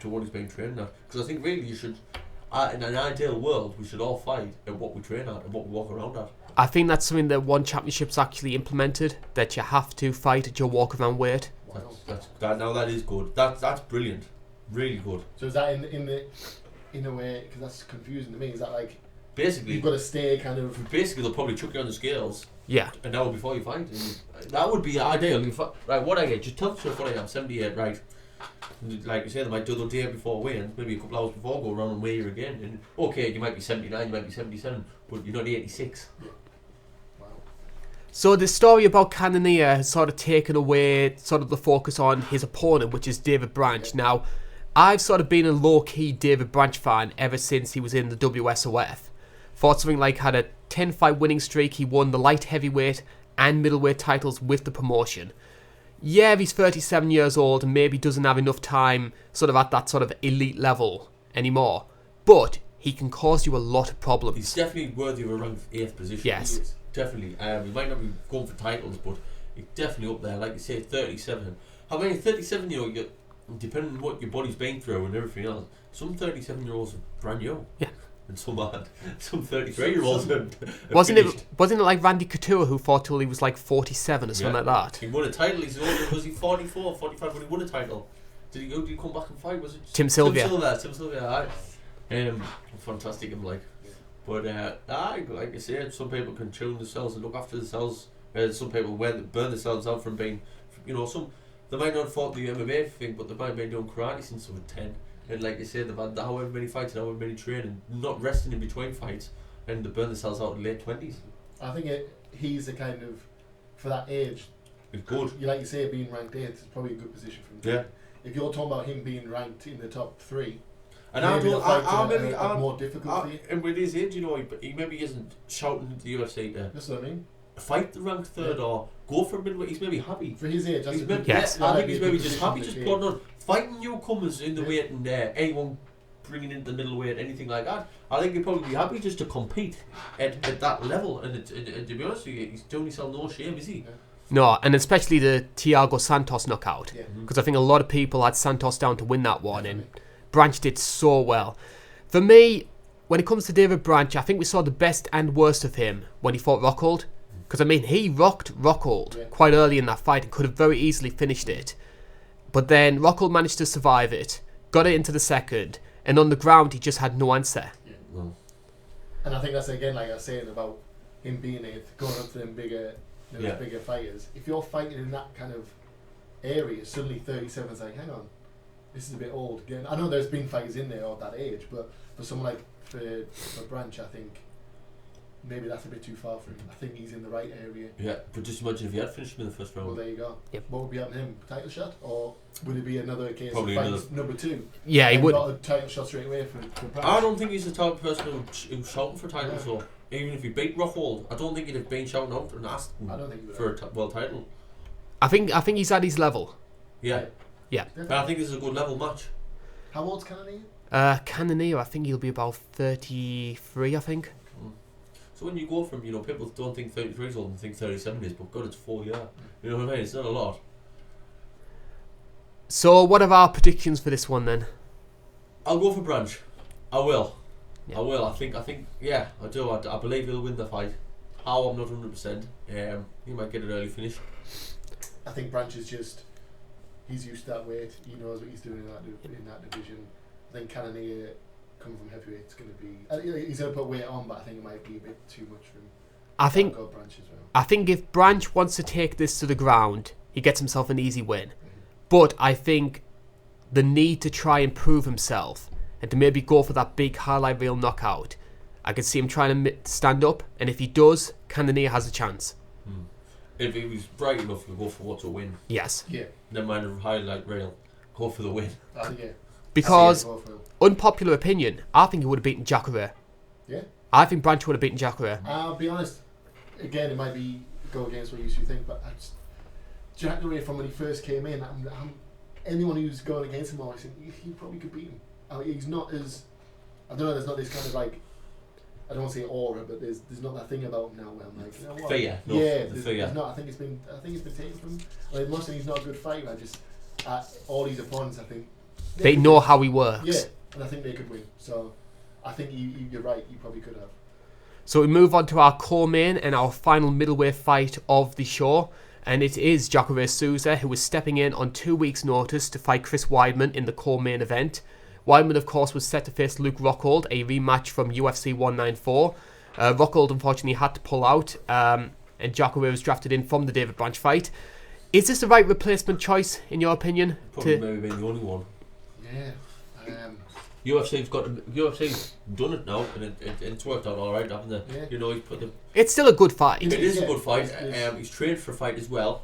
to what he's been trained at. Because I think really you should, in an ideal world, we should all fight at what we train at and what we walk around at. I think that's something that One Championship's actually implemented, that you have to fight at your walk-around weight. Wow. Now that is good. That's brilliant. Really good. So is that in a way, because that's confusing to me, is that like Basically, you've got to stay kind of... basically they'll probably chuck you on the scales Yeah. an hour before you fight. And that would be ideal. Right, what I get, just tell yourself what I am, 78, right? Like you say, they might do the day before weigh-in, maybe a couple hours before, go around and weigh you again. And okay, you might be 79, you might be 77, but you're not 86. Wow. So the story about Cannonier has sort of taken away sort of the focus on his opponent, which is David Branch. Yeah. Now, I've sort of been a low-key David Branch fan ever since he was in the WSOF. Thought something like had a 10-fight winning streak. He won the light heavyweight and middleweight titles with the promotion. Yeah, he's 37 years old and maybe doesn't have enough time sort of at that sort of elite level anymore. But he can cause you a lot of problems. He's definitely worthy of a ranked 8th position. Yes. He is. Definitely. He might not be going for titles, but he's definitely up there. Like you say, 37. How many 37 year olds, depending on what your body's been through and everything else, some 37-year-olds are brand young. Yeah. And some 33-year-olds are Wasn't finished. it like Randy Couture who fought till he was like 47 or something like that? He won a title. Was he 44, 45 when he won a title? Did he come back and fight? Was it Tim Sylvia. Tim Sylvia. Aye. Fantastic. I'm like, but like I said, some people can tune themselves and look after themselves. Some people burn themselves out from being, some they might not have fought the MMA thing, but they might have been doing karate since they were 10. And like I said, they've had however many fights and however many training, not resting in between fights, and they burn themselves out in late 20s. I think he's the kind of, for that age, It's good. you like you say, being ranked 8th is probably a good position for him. Yeah. If you're talking about him being ranked in the top 3, And maybe the fights are maybe more difficult for you. and with his age, he maybe isn't shouting at the UFC to That's what I mean. fight the ranked third or go for a middleweight. He's maybe happy. For his age, that's He's a good maybe, Yes. I think that'd be he's a maybe good just position happy, to just be plodding on, fighting newcomers in the Yeah. weight and anyone bringing in the middleweight, anything like that. I think he'd probably be happy just to compete at that level. And to be honest with you, he's doing himself no shame, is he? Yeah. No, and especially the Thiago Santos knockout. Yeah. Because I think a lot of people had Santos down to win that one, and Branch did so well. For me, when it comes to David Branch, I think we saw the best and worst of him when he fought Rockhold. Because, I mean, he rocked Rockhold quite early in that fight and could have very easily finished it. But then Rockhold managed to survive it, got it into the second, and on the ground he just had no answer. No. And I think that's again, like I was saying about him being 8th, going up to them bigger fighters. If you're fighting in that kind of area, suddenly 37 is like, hang on, this is a bit old again. I know there's been fighters in there of that age, but for someone like for Branch, I think maybe that's a bit too far for him. I think he's in the right area. Yeah, but just imagine if he had finished him in the first Well, round. there you go. Yep. What would be happening to him? Title shot, or would it be another case Probably of fighting number 2? Yeah, he and would. got a title shot straight away for Branch. I don't think he's the type of person who's shouting for titles, though. Even if he beat Rockhold, I don't think he'd have been shouting out and asking I don't think he would for a world title. I think he's at his level. Yeah. Yeah. But I think this is a good level match. How old's Cannonier? Cannonier, I think he'll be about 33, I think. So when you go from, people don't think 33 is old and think 37 is, but God, it's 4 years. You know what I mean? It's not a lot. So what are our predictions for this one then? I'll go for Branch. I will. Yeah. I will. I think. Yeah, I do. I believe he'll win the fight. How, I'm not 100%. He might get an early finish. I think Branch is just, he's used to that weight. He knows what he's doing in that division. I think Cannonier, coming from heavyweight, it's going to be, he's going to put weight on, but I think it might be a bit too much for him. I think I'll go Branch as well. I think if Branch wants to take this to the ground, he gets himself an easy win. But I think the need to try and prove himself and to maybe go for that big highlight reel knockout, I can see him trying to stand up, and if he does, Cannonier has a chance. If he was bright enough, he'll go for what's a win. Yes. Yeah. Never mind a highlight reel. Go for the win. Yeah. Because, I see it go unpopular opinion, I think he would have beaten Jacare. Yeah. I think Branch would have beaten Jacare. I'll be honest, again, it might be go against what you used to think, but Jacare, from when he first came in, anyone who's going against him, I think he probably could beat him. I mean, he's not as, I don't know. There's not this kind of like, I don't want to say aura, but there's not that thing about him now where I'm like, you know what? Fear. No, Yeah, the fear. there's not. I think it's been taken from him. Like, I'm not saying he's not a good fighter. I just all these opponents, I think They know how he works. Yeah, and I think they could win. So I think you're right. You probably could have. So we move on to our co-main and our final middleweight fight of the show. And it is Jacare Souza, who is stepping in on 2 weeks' notice to fight Chris Weidman in the co-main event. Weidman, of course, was set to face Luke Rockhold, a rematch from UFC 194. Rockhold, unfortunately, had to pull out, and Jacare was drafted in from the David Branch fight. Is this the right replacement choice, in your opinion? Probably maybe been the only one. Yeah. UFC's done it now, and it's worked out all right, haven't it? Yeah. You know, he's put the. It's still a good fight. It is a good fight. It's- He's trained for a fight as well,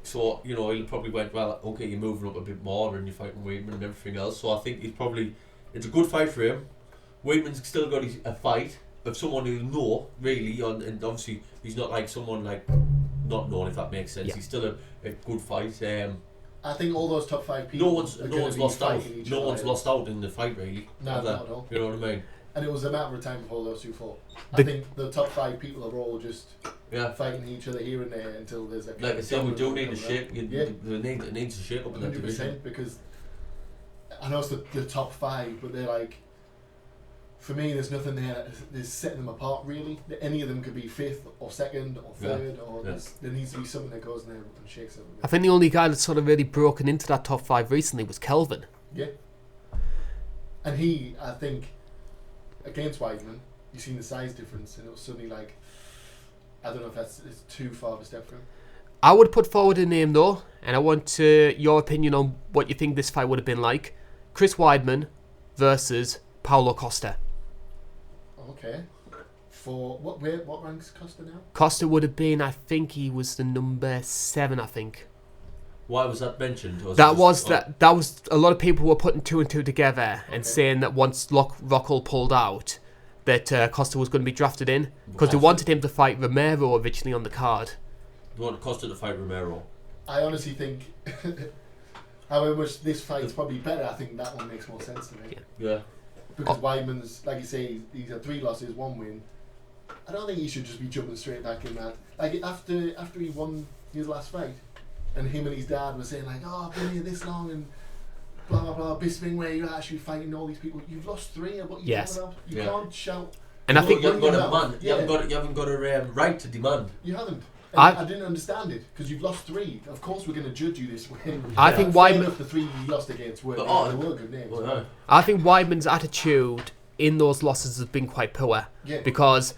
so you know he'll probably went well. Okay, you're moving up a bit more, and you're fighting Weidman and everything else. So I think it's a good fight for him. Weidman's still got a fight of someone who know really, and obviously he's not like someone like not known, if that makes sense. Yeah. He's still a good fight. I think all those top 5 people. No one's lost out. No one's other. lost out in the fight really. No, Have they? not at all. You know what I mean? And it was a matter of time before those two fought. I The- think the top 5 people are all just Yeah. fighting each other here and there until there's a. Like I said, we do need a coming shake. Yeah. It needs a shake up in that division. 100%, because I know it's the top 5, but they're like, for me, there's nothing there that's setting them apart really. Any of them could be 5th or 2nd or 3rd, or there needs to be something that goes in there and shakes them. I think the only guy that's sort of really broken into that top 5 recently was Kelvin. Yeah. And he, I think, against Weidman, you've seen the size difference, and it was suddenly like, I don't know if it's too far of a step for him. I would put forward a name though, and I want your opinion on what you think this fight would have been like. Chris Weidman versus Paulo Costa. Okay. For what ranks Costa now? Costa would have been, I think he was the number 7, I think. Why was that mentioned? That was a lot of people were putting 2 and 2 together and saying that once Rockhold pulled out, that Costa was going to be drafted in because they wanted him to fight Romero originally on the card. They wanted Costa to fight Romero. I honestly think, however much this fight's probably better, I think that one makes more sense to me. Yeah. Because Weidman's, like you say, he's had 3 losses, 1 win. I don't think he should just be jumping straight back in that. Like after he won his last fight, and him and his dad were saying like, "Oh, I've been here this long and blah blah blah." Bisping, where you're actually fighting all these people. You've lost 3. What you talking about? You can't shout. And I think you haven't got a demand. Yeah. You haven't got a right to demand. You haven't. And I didn't understand it because you've lost 3. Of course, we're going to judge you this way. I think Fair Weidman. enough, the 3 you lost against were good names. Well, no. I think Weidman's attitude in those losses has been quite poor. Yeah. Because,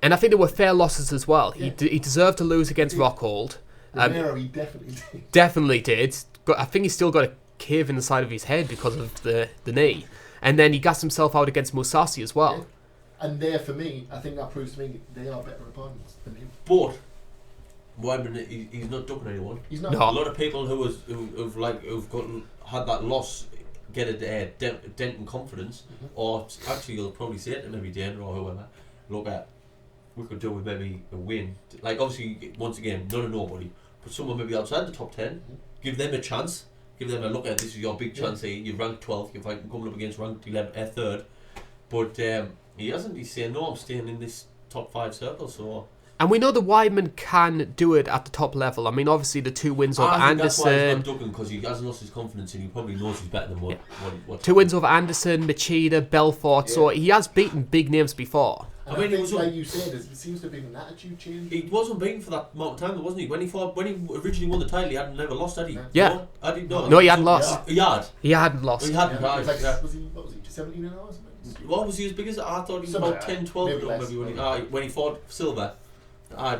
and I think they were fair losses as well. Yeah. He deserved to lose against Rockhold. Romero, he definitely did. Definitely did. But I think he's still got a cave in the side of his head because of the knee. And then he gassed himself out against Mousasi as well. Yeah. And there, for me, I think that proves to me they are better opponents than him. But Weidman, he's not ducking anyone. He's not. No. A lot of people who've had that loss get a dent in confidence, or actually you'll probably say it to maybe Dana or whoever. Look at, we could do with maybe a win. Like obviously, once again, none of nobody, but someone maybe outside the top 10, give them a chance. Give them a look at this is your big chance here. You're ranked 12th. You're fighting coming up against ranked 11, 3rd. But he hasn't. He's saying no. I'm staying in this top 5 circle. So. And we know the Weidman can do it at the top level. I mean, obviously the 2 wins over I think that's why he's Anderson. not ducking, because he hasn't lost his confidence and he probably knows he's better than what 2 wins over Anderson, Machida, Belfort. So he has beaten big names before. And I mean, think, it was like you said, it seems to have been an attitude change. He wasn't beaten for that amount of time, wasn't he? When he originally won the title, he hadn't never lost, had he? Yeah. No, had he? No, he hadn't lost. He had. He hadn't lost. He hadn't. Yeah, it was Right, like, yeah. what was he, 17 and hours? What was he as big as? I thought he was Something about like 10, that. 12 Maybe maybe, less, when he fought Silver.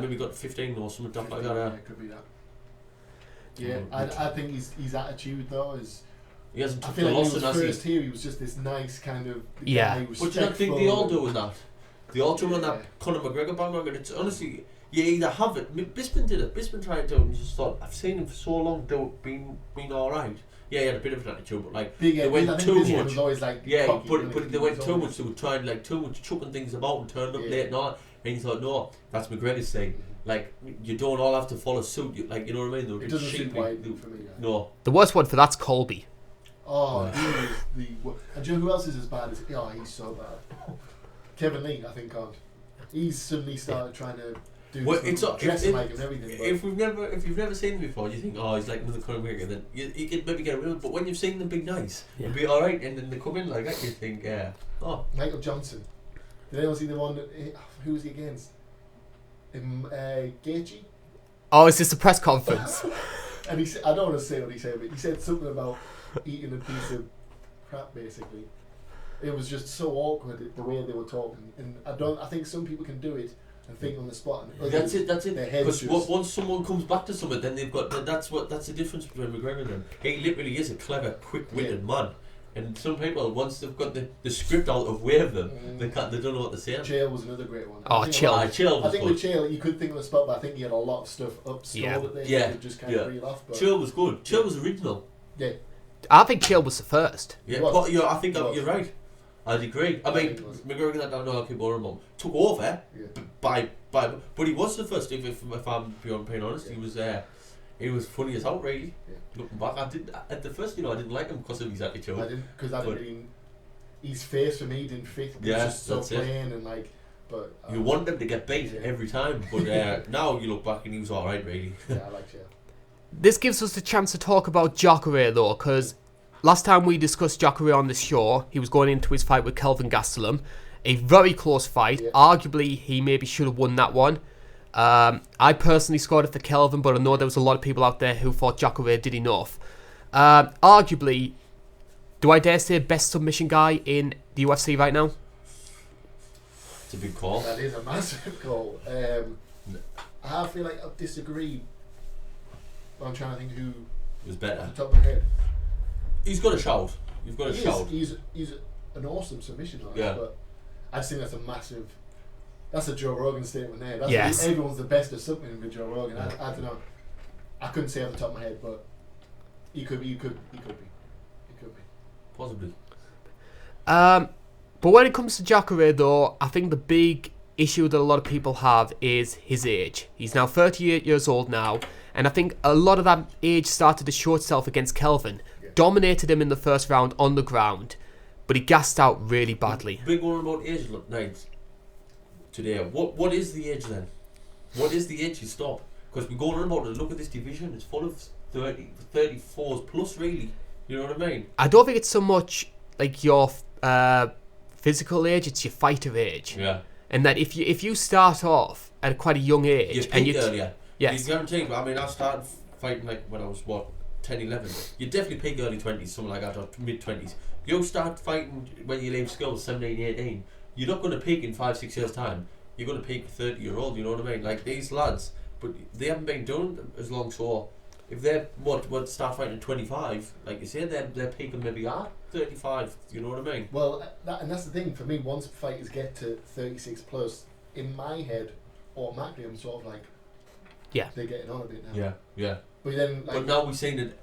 Maybe got 15 or something like that. Yeah, it could be that. Yeah, I think his attitude though is. He hasn't I took feel the like loss, when and he was first here, he was just this nice kind of. Yeah. Guy who was But do you not think they all doing that? They all jump on Yeah. that Conor McGregor bandwagon. It's honestly, you either have it. Bisping did it. Bisping tried to do it and you just thought, I've seen him for so long being alright. Yeah, he had a bit of an attitude, but like Big, they went I think too Bisping much. was always like Yeah, cocky, but they went was too always- much. They were trying like too much chucking things about and turning up Yeah. late and all. And you thought, no, that's McGregor's thing. like you don't all have to follow suit. You know what I mean? It doesn't seem wide for me. No. The worst one for that's Colby. Oh, he is the. And do you know who else is as bad as? Oh, he's so bad. Kevin Lee, I think, can't. He's suddenly started trying to do dressing like and everything. If you've never seen him before, you think, oh, he's like another Conor McGregor. Then you can maybe get a real. But when you've seen them be nice, you'll be all right, and then they come in like that, you think, oh. Michael Johnson. Did anyone see the one? Who was he against? Gaethje. Oh, is this a press conference? And he said, I don't want to say what he said, but he said something about eating a piece of crap, basically. It was just so awkward the way they were talking, and I think some people can do it and think on the spot. And that's it. Because once someone comes back to something, then they've got that's the difference between McGregor and him. He literally is a clever, quick-witted man. And some people, once they've got the script out of way of them, they don't know what to say. Chael was another great one. Chael. I think with Chael, you could think on the spot, but I think he had a lot of stuff stored that they could just kind of reel off. But Chael was good. Chael was original. Yeah. I think Chael was the first. Yeah, but I think you're right. I'd agree. I mean, McGregor, I don't know how people remember, took over by, but he was the first. If I'm being honest, he was funny as hell, really. Yeah. Looking back, at the first, I didn't like him because of his attitude. I didn't, because his face for me didn't fit. It was just so plain and like. But you want him to get beat every time, but now you look back and he was all right, really. Yeah, I like Chael. This gives us the chance to talk about Jacare though, because last time we discussed Jacare on this show, he was going into his fight with Kelvin Gastelum. A very close fight. Yeah. Arguably, he maybe should have won that one. I personally scored it for Kelvin, but I know there was a lot of people out there who thought Jacare did enough. Arguably, do I dare say best submission guy in the UFC right now? It's a big call. That is a massive call. I feel like I disagree. I'm trying to think who was better. Off the top of my head. He's got a shout. You've got a shout. He's an awesome submission artist, but I just think that's a massive. That's a Joe Rogan statement there. That's everyone's the best at something with Joe Rogan. I don't know. I couldn't say off the top of my head, but he could be. Possibly. But when it comes to Jacare though, I think the big issue that a lot of people have is his age. He's now 38 years old now, and I think a lot of that age started to show itself against Kelvin. Yeah. Dominated him in the first round on the ground, but he gassed out really badly. Big one about age today. What is the age then? What is the age you stop? Because we're going on about it. Look at this division. It's full of 34s plus, really. You know what I mean? I don't think it's so much like your physical age, it's your fighter age. Yeah. And that if you start off at quite a young age, you peak earlier. Yes. You guaranteed. I mean, I started fighting like when I was 10, 11. You definitely peak early 20s, something like that, or mid 20s. You start fighting when you leave school, 17, 18. You're not going to peak in 5-6 years time. You're going to peak 30-year-old. You know what I mean? Like these lads, but they haven't been doing it as long. So if they're what start fighting at 25, like you said, they're peaking maybe at 35. You know what I mean? Well, that's the thing for me. Once fighters get to 36 plus, in my head, automatically I'm sort of like, they're getting on a bit now. Yeah. But then, but now we've seen it.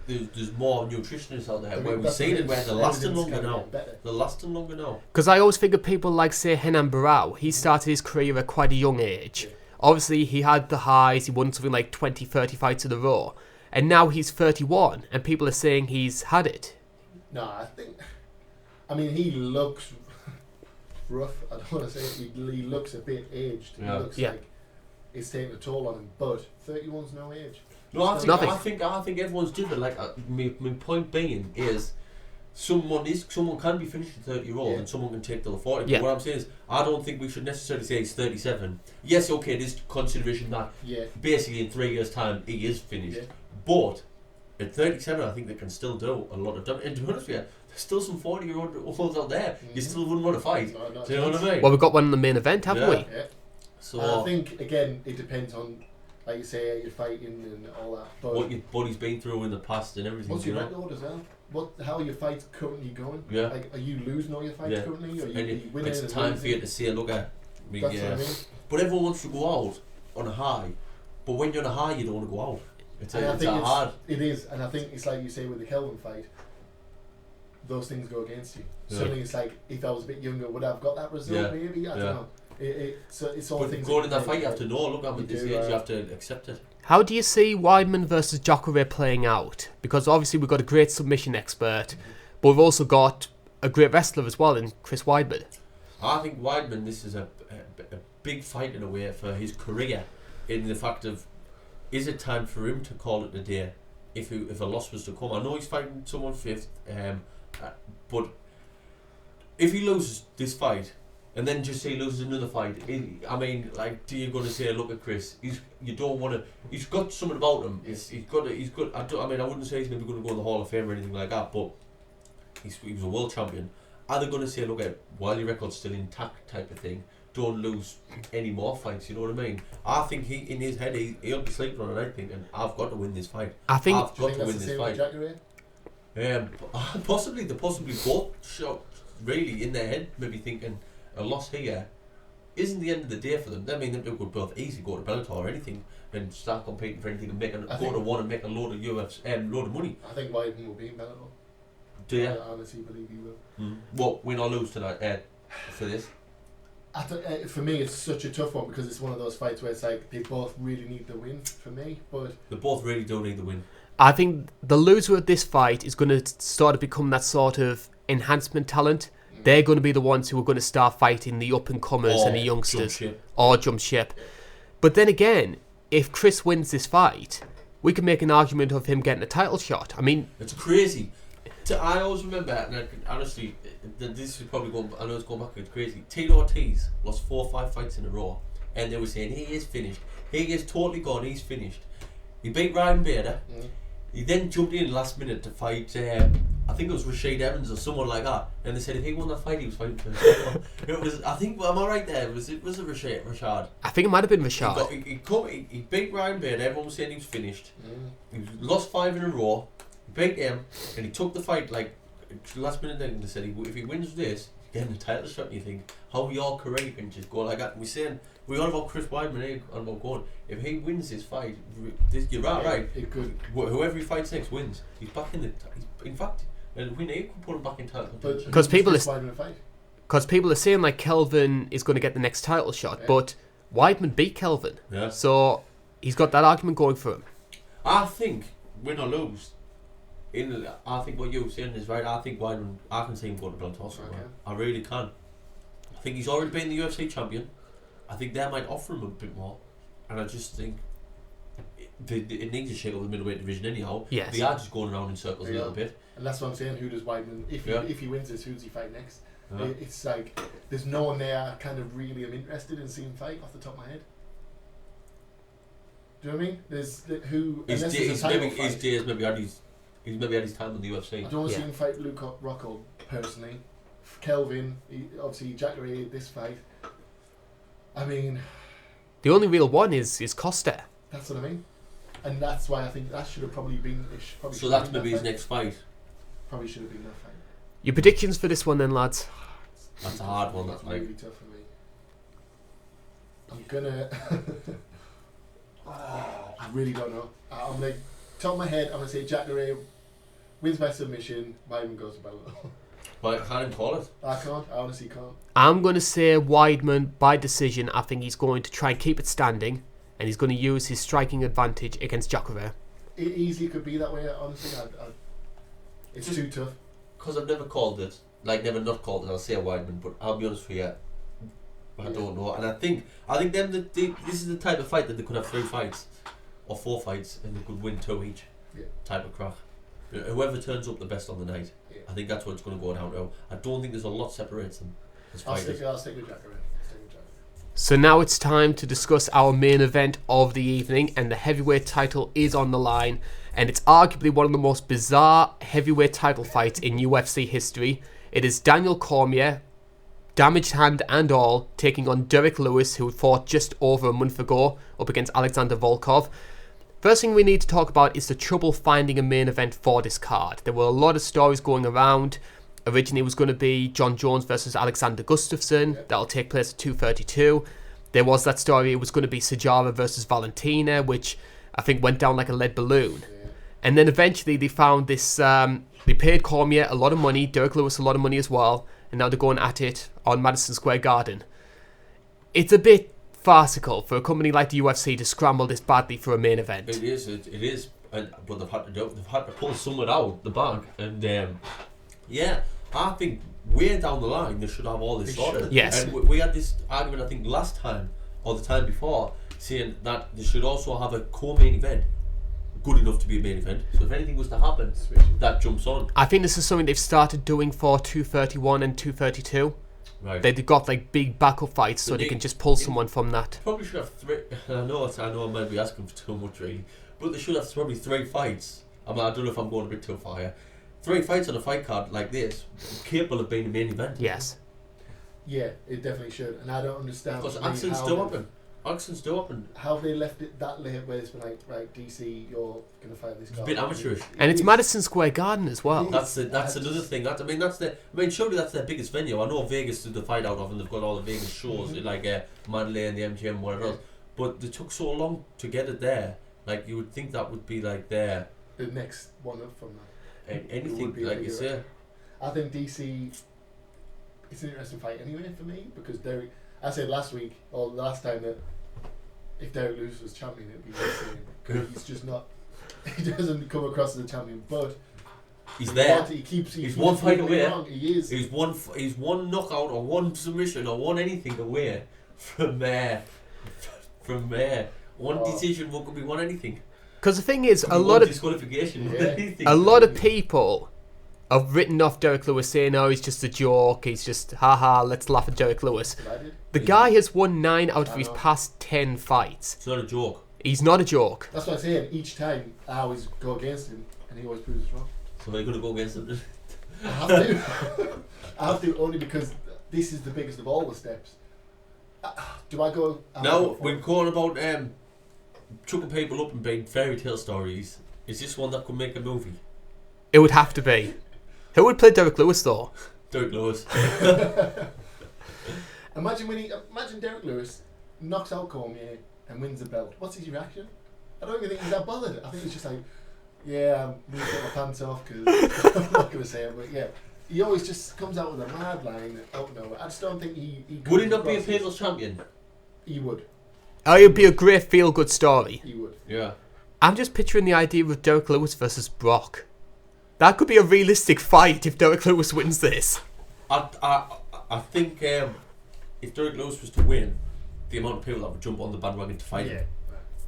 There's more nutritionists out there where we've seen it where they're lasting longer now. They're lasting longer now. Because I always think of people like, say, Henan Barao. He started his career at quite a young age. Yeah. Obviously, he had the highs. He won something like 20, 30 fights in a row. And now he's 31, and people are saying he's had it. No, I mean, he looks rough. I don't want to say it. He looks a bit aged. He looks like it's taking a toll on him. But 31's no age. No, I think everyone's different. Like my point being is, someone can be finished at 30-year-old and someone can take till the 40. Yeah. But what I'm saying is, I don't think we should necessarily say he's 37. Yes, okay, there's consideration that basically in 3 years' time he is finished. Yeah. But at 37, I think they can still do a lot of damage. And to be honest with you, there's still some 40-year-olds out there. You still wouldn't want to fight. No, do you know what I mean? Well, we've got one in the main event, haven't we? Yeah. So I think again, it depends on. Like you say, you're fighting and all that. But what your body's been through in the past and everything. What's your record as well? How are your fights currently going? Yeah. Like, are you losing all your fights currently? Or are you winning? It's time for you to say, look at me. That's what I mean. But everyone wants to go out on a high. But when you're on a high, you don't want to go out. It's hard. It is, and I think it's like you say with the Kelvin fight. Those things go against you. Yeah. Suddenly it's like, if I was a bit younger, would I have got that result? Maybe I don't know. So it's all But things. going in that fight, you have to know. Look, I'm You at this do, age, you have to accept it. How do you see Weidman versus Jacare playing out? Because obviously we've got a great submission expert, but we've also got a great wrestler as well in Chris Weidman. I think Weidman, this is a big fight in a way for his career, in the fact of, is it time for him to call it a day if a loss was to come? I know he's fighting someone fifth, but if he loses this fight and then just say he loses another fight, I mean, like, do you going to say, look at Chris? You don't want to. He's got something about him. He's got. I mean, I wouldn't say he's maybe going to go in the Hall of Fame or anything like that, but he was a world champion. Are they going to say, look at, while your record's still intact, type of thing? Don't lose any more fights. You know what I mean? I think he, in his head, he'll be sleeping on it. I think, and I've got to win this fight. I think I've got to win this fight. Possibly both shot really in their head, maybe thinking a loss here isn't the end of the day for them. I mean, they could both easily go to Bellator or anything and start competing for anything and go to one and make a load of UFC, load of money. I think Weidman will be in Bellator. Do you? I honestly believe he will. What, win or lose tonight for this? For me, it's such a tough one because it's one of those fights where it's like they both really need the win for me, but They both really do need the win. I think the loser of this fight is going to start to become that sort of enhancement talent. They're going to be the ones who are going to start fighting the up-and-comers and the youngsters. Jump ship. But then again, if Chris wins this fight, we can make an argument of him getting a title shot. I mean, it's crazy. I always remember, and honestly, this is probably going. I know it's going back. It's crazy. Tito Ortiz lost 4 or 5 fights in a row, and they were saying he is finished. He is totally gone. He's finished. He beat Ryan Bader. He then jumped in last minute to fight. I think it was Rashid Evans or someone like that. And they said if he won that fight, he was fighting for himself. It was. I think. Am I right there? Was it Rashad? I think it might have been Rashad. He beat Ryan Bader. Everyone was saying he was finished. He lost 5 in a row. Beat him, and he took the fight like last minute. Then they said if he wins this, he's getting the title shot. And you think how your career can just go like that. We're all about Chris Weidman, on about going. If he wins this fight, you're right. It could. Whoever he fights next wins. He's back in the. In fact, and we could put him back in title contention. Because people are saying like Kelvin is going to get the next title shot, but Weidman beat Kelvin, so he's got that argument going for him. I think win or lose. I think what you're saying is right. I think Weidman, I can see him going to Bellator. I really can. I think he's already been the UFC champion. I think they might offer him a bit more, and I just think it needs to shake up the middleweight division anyhow. Yes. They are just going around in circles a little bit. And that's what I'm saying. Who does Weidman? If he wins this, who does he fight next? It's like there's no one there. I kind of really am interested in seeing fight off the top of my head. Do you know what I mean? There's who. He's maybe had his time in the UFC. I don't want to see him fight Luke Rockhold personally. Kelvin, obviously Jacare this fight. I mean, the only real one is Costa. That's what I mean, and that's why I think that should have probably been. So that's maybe his next fight. Probably should have been that fight. Your predictions for this one, then, lads? That's a hard one. That's really tough for me. I'm gonna. I really don't know. I'm like top of my head. I'm gonna say Jacare wins by submission. Weidman goes to Bellator. But I can't even call it. I can't. I honestly can't. I'm going to say Weidman by decision. I think he's going to try and keep it standing, and he's going to use his striking advantage against Jacare. It easily could be that way. Honestly, it's just too tough. Because I've never called it, never not called it. I'll say Weidman, but I'll be honest with you, I don't know. And I think this is the type of fight that they could have 3 fights or 4 fights, and they could win 2 each. Type of crack. Whoever turns up the best on the night, I think that's what it's going to go down to. I don't think there's a lot separates them. I'll stick with Jacare. So now it's time to discuss our main event of the evening, and the heavyweight title is on the line, and it's arguably one of the most bizarre heavyweight title fights in UFC history. It is Daniel Cormier, damaged hand and all, taking on Derrick Lewis, who fought just over a month ago up against Alexander Volkov. First thing we need to talk about is the trouble finding a main event for this card. There were a lot of stories going around. Originally it was going to be John Jones versus Alexander Gustafsson. That'll take place at 2:32. There was that story it was going to be Sijara versus Valentina, which I think went down like a lead balloon. And then eventually they found this, they paid Cormier a lot of money, Derrick Lewis a lot of money as well, and now they're going at it on Madison Square Garden. it's a bit farcical for a company like the UFC to scramble this badly for a main event. It is. But they've had to pull someone out the bag, and I think way down the line they should have all this sorted. Yes. And we had this argument, I think, last time or the time before, saying that they should also have a co-main event good enough to be a main event. So if anything was to happen, that jumps on. I think this is something they've started doing for 231 and 232. Right. They've got like big backup fights, so they can just pull someone from that. Probably should have three. I know I might be asking for too much, really, but they should have probably 3 fights. I don't know if I'm going a bit too far here. 3 fights on a fight card like this, capable of being a main event. Yes. Yeah, it definitely should. And I don't understand. Because accidents do happen. Accidents do happen. How they left it that late where it's been like, right, DC, you're going to fight this guy. It's a bit amateurish. And it's Madison Square Garden as well. That's another thing. Surely that's their biggest venue. I know Vegas is the fight out of, and they've got all the Vegas shows like Mandalay and the MGM, whatever else. But they took so long to get it there. Like you would think that would be like the next one up from that. Anything like you say. I think DC. It's an interesting fight anyway for me because Derrick. I said last week or last time that if Derrick Lewis was champion, it'd be insane because he's just not. He doesn't come across as a champion, but he's there. He's one fight away. Wrong. He is. He's one knockout or one submission or one anything away from there. One decision could be one anything. Because the thing is, a lot of people have written off Derrick Lewis, saying, "Oh, he's just a joke. He's just haha. Let's laugh at Derrick Lewis." The guy has won 9 out of his past 10 fights. It's not a joke. He's not a joke. That's what I'm saying. Each time I always go against him, and he always proves us wrong. So are you going to go against him? I have to. I have to only because this is the biggest of all the steps. Do I go? No, we're calling about chucking people up and being fairy tale stories. Is this one that could make a movie? It would have to be. Who would play Derrick Lewis though? Derrick Lewis. Imagine Derrick Lewis knocks out Cormier and wins the belt. What's his reaction? I don't even think he's that bothered. I think he's just like, yeah, I'm going to take my pants off because I'm not going to say it, but yeah. He always just comes out with a mad line out of nowhere. I just don't think he would he not be a People's Champion? He would. Oh, it would be a great feel-good story. He would. Yeah. I'm just picturing the idea of Derrick Lewis versus Brock. That could be a realistic fight if Derrick Lewis wins this. I think if Derrick Lewis was to win, the amount of people that would jump on the bandwagon to fight him,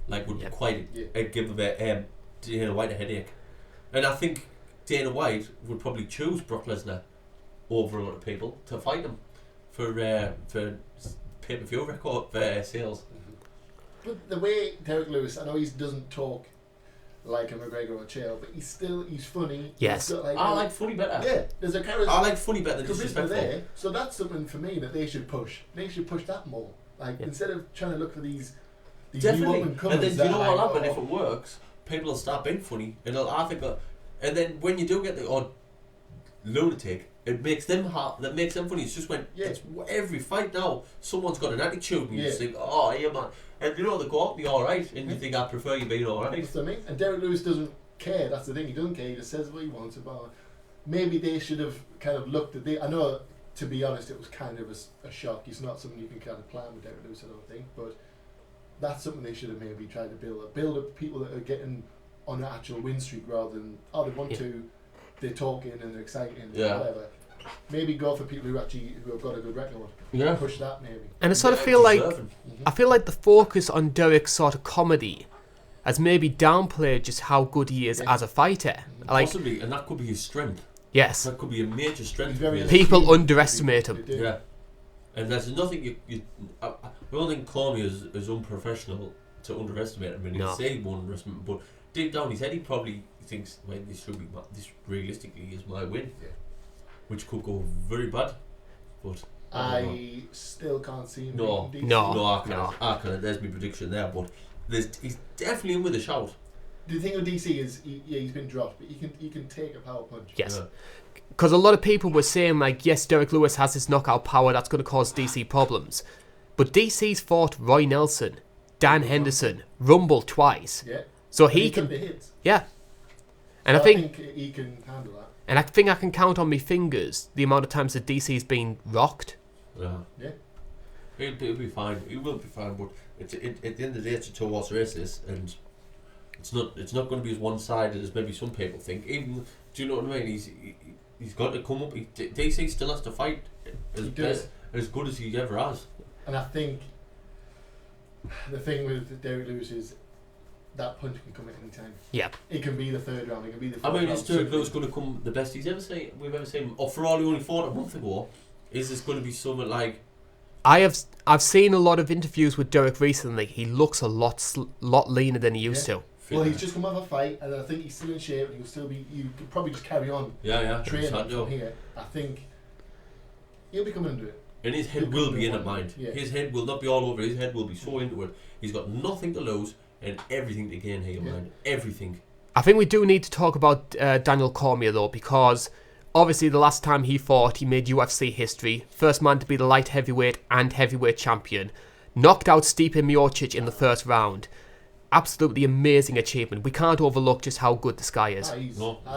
would quite give Dana White a headache. And I think Dana White would probably choose Brock Lesnar over a lot of people to fight him for pay-per-view record sales. But the way Derrick Lewis, I know he doesn't talk like a McGregor or Chael, but he's funny. Yes. I like funny better. Yeah, there's a charisma. I like funny better than disrespectful. There, so that's something for me that they should push. They should push that more. Instead of trying to look for these definitely. new up-and-comers. And then you know what'll happen if it works? People will start being funny, and and then when you do get the odd lunatic, it makes them funny. It's just when it's every fight now, someone's got an attitude, and you just think, oh yeah man, and you know they go out, be all right, and you think I prefer you being all right. That's what I mean. And Derrick Lewis doesn't care. That's the thing. He doesn't care. He just says what he wants about. Maybe they should have kind of looked at. I know, to be honest, it was kind of a shock. It's not something you can kind of plan with Derrick Lewis, I don't think, but that's something they should have maybe tried to build up people that are getting on an actual win streak rather than they want to, they're talking and they're exciting and whatever. Maybe go for people who have got a good record. Yeah. Push that maybe. And I sort of feel like the focus on Derrick's sort of comedy has maybe downplayed just how good he is as a fighter. Possibly, and that could be his strength. Yes. That could be a major strength. People underestimate him. Yeah. And there's nothing I don't think Cormier is unprofessional to underestimate him. And he'd say he won't underestimate him, but deep down his head he probably thinks, well, this realistically is my win. Yeah. Which could go very bad. But I still can't see him. No, I can't. There's my prediction there, but he's definitely in with a shout. The thing with DC is he's been dropped, but he can take a power punch. Yes. Because a lot of people were saying, yes, Derrick Lewis has this knockout power that's going to cause DC problems. But DC's fought Roy Nelson, Dan Henderson, Rumble twice. Yeah. So he can. The hits. Yeah. And so I think he can handle that. And I think I can count on my fingers the amount of times that DC's been rocked. Yeah. Yeah. He'll be fine. He will be fine. But at the end of the day, it's a 2 horse race, this, and it's not going to be as one sided as maybe some people think. Even, do you know what I mean? He's got to come up. DC still has to fight as good as he ever has. And I think the thing with Derrick Lewis is that punch can come at any time. Yeah. It can be the 3rd round. It can be the 4th round. Is Derrick Lewis going to come the best we've ever seen? Or for all he only fought a month ago, is this going to be something like? I've seen a lot of interviews with Derrick recently. He looks a lot leaner than he used to. Well, he's just come off a fight, and I think he's still in shape. And he'll still be. You could probably just carry on. Training from here. I think he'll be coming into it. And his head will be in it, mind. Yeah. His head will not be all over. His head will be so into it. He's got nothing to lose and everything to gain here, mind. Everything. I think we do need to talk about Daniel Cormier though, because obviously the last time he fought, he made UFC history. First man to be the light heavyweight and heavyweight champion. Knocked out Stipe Miocic in the first round. Absolutely amazing achievement. We can't overlook just how good this guy is. I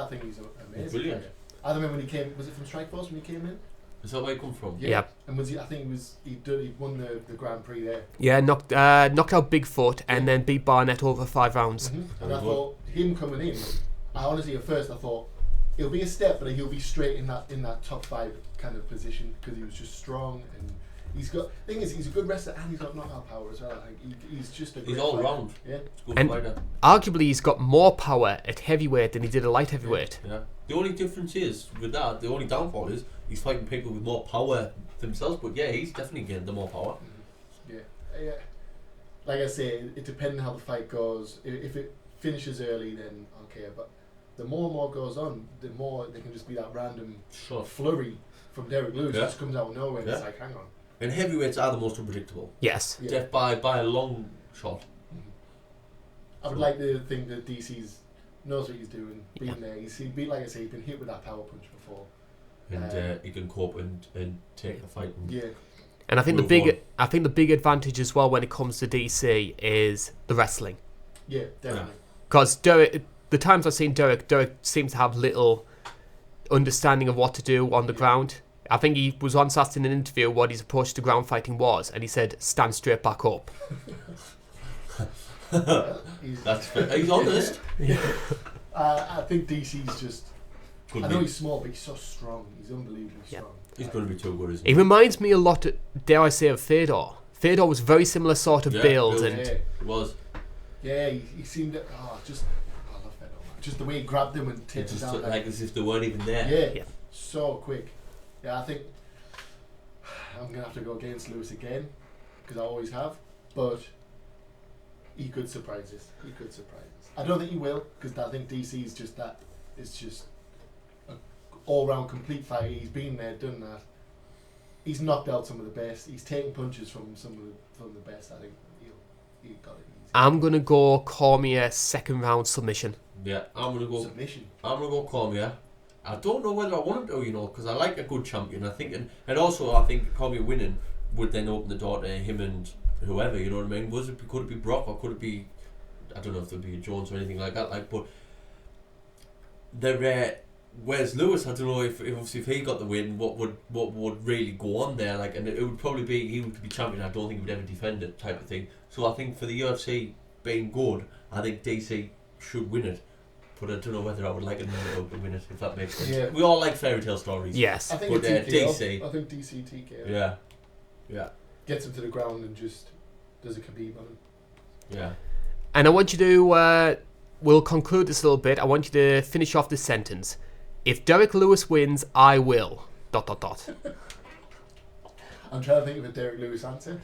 think he's amazing. Brilliant. I remember when he came. Was it from Strikeforce when he came in? Is that where he come from? Yeah. And I think he won the Grand Prix there. Yeah, knocked out Bigfoot and then beat Barnett over 5 rounds. Mm-hmm. And I thought him coming in, I honestly at first I thought it'll be a step, but he'll be straight in that top 5 kind of position because he was just strong and he's got. Thing is, he's a good wrestler and he's got knockout power as well. I think he's just a. He's great all fighter. round. Yeah. And arguably, he's got more power at heavyweight than he did at light heavyweight. Yeah. The only difference is with that. The only downfall is he's fighting people with more power themselves. But yeah, he's definitely getting the more power. Yeah. Like I say, it depends how the fight goes. If it finishes early, then okay. But the more and more goes on, the more there can just be that random flurry from Derrick Lewis. It just comes out of nowhere. And it's like, hang on. And heavyweights are the most unpredictable. Yes. Yeah. By a long shot. I would like to think that DC's knows what he's doing, being there. He's been, like I say, he's been hit with that power punch before. And he can cope and take the fight. And I think the big advantage as well when it comes to DC is the wrestling. Yeah, definitely. Because Derrick, the times I've seen Derrick seems to have little understanding of what to do on the ground. I think he was once asked in an interview what his approach to ground fighting was, and he said, "Stand straight back up." He's honest. I think DC's just. I know he's small, but he's so strong. He's unbelievably strong. He's going to be too good, isn't he? He reminds me a lot, dare I say, of Fedor. Fedor was very similar sort of build. And it was. Yeah, he seemed. I love Fedor. Just the way he grabbed him and tipped him down. Like as if they weren't even there. Yeah. So quick. Yeah, I think I'm going to have to go against Lewis again, because I always have. But he could surprise us. I don't think he will, because I think DC is just that. It's just an all-round complete fighter. He's been there, done that. He's knocked out some of the best. He's taken punches from the best. I think he got it easy. I'm going to go Cormier second round submission. Yeah, I'm going to go submission. I'm going to go Cormier. I don't know whether I want him to, because I like a good champion. I think, and also I think Cormier winning would then open the door to him and whoever. You know what I mean? Could it be Brock or could it be? I don't know if there'd be a Jones or anything like that. But whereas Lewis, I don't know if he got the win, what would really go on there? And it would probably be he would be champion. I don't think he would ever defend it, type of thing. So I think for the UFC being good, I think DC should win it. But I don't know whether I would like him to win it, if that makes sense. Yeah. We all like fairy tale stories. Yes. I think DC. I think DC TKO. Yeah. Gets him to the ground and just does a Khabib on him. Yeah. And I want you to, we'll conclude this a little bit. I want you to finish off this sentence. If Derrick Lewis wins, I will... ... I'm trying to think of a Derrick Lewis answer.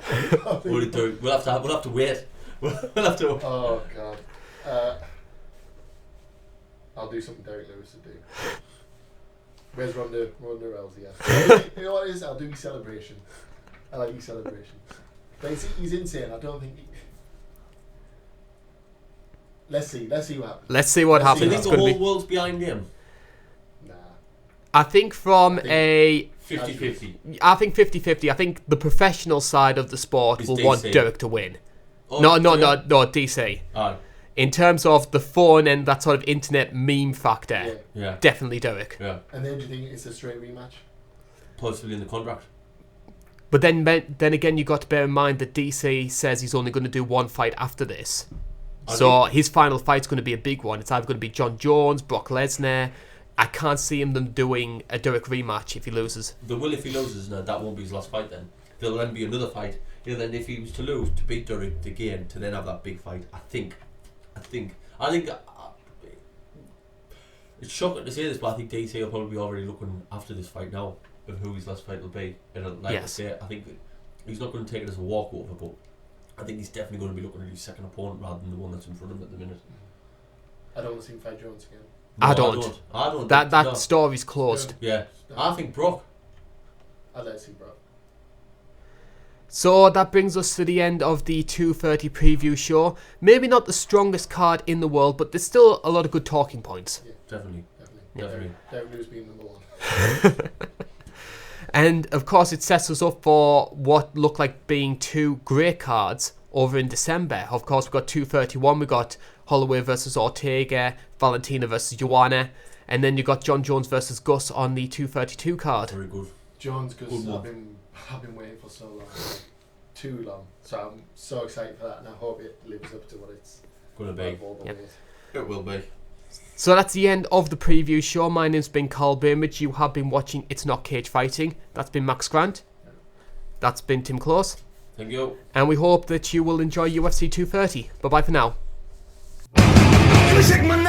We'll have to wait. We'll have to. Oh God. I'll do something Derrick Lewis would do. Where's Ronda Rousey? You know what it is? I'll do his celebration. I like his celebration. But he's insane. I don't think. Let's see what happens. Let's see what happens. Do you think the whole world's behind him? Nah. I think from a 50-50. I think 50-50. I think the professional side of the sport will want Derrick to win. Oh, no, DC. Oh. In terms of the fun and that sort of internet meme factor, definitely Derrick. Yeah. And then do you think it's a straight rematch? Possibly in the contract. But then again, you got to bear in mind that DC says he's only going to do one fight after this. So his final fight's going to be a big one. It's either going to be John Jones, Brock Lesnar. I can't see them doing a Derrick rematch if he loses. They will if he loses, and that won't be his last fight then. There'll then be another fight. Yeah, then if he was to lose, to beat Derrick again, to then have that big fight, I think it's shocking to say this, but I think DC will probably be already looking after this fight now of who his last fight will be. And like I say, I think he's not going to take it as a walkover, but I think he's definitely going to be looking at his second opponent rather than the one that's in front of him at the minute. I don't want to see him fight Jones again. No, I don't. That story's closed. Yeah. I think Brock. I'd like to see Brock. So that brings us to the end of the 2:30 preview show. Maybe not the strongest card in the world, but there's still a lot of good talking points. Yeah, Definitely. Derrick Lewis being number one. And of course it sets us up for what look like being two great cards over in December. Of course we've got 231, we've got Holloway versus Ortega, Valentina versus Joanna, and then you've got John Jones versus Gus on the 232 card. Very good. Jones, because I've been waiting for so long, too long. So I'm so excited for that, and I hope it lives up to what it's going to be. Yep. It will be. So that's the end of the preview show. My name's been Karl Bainbridge. You have been watching It's Not Cage Fighting. That's been Max Grant. That's been Tim Close. Thank you. And we hope that you will enjoy UFC 230. Bye bye for now. Let me shake my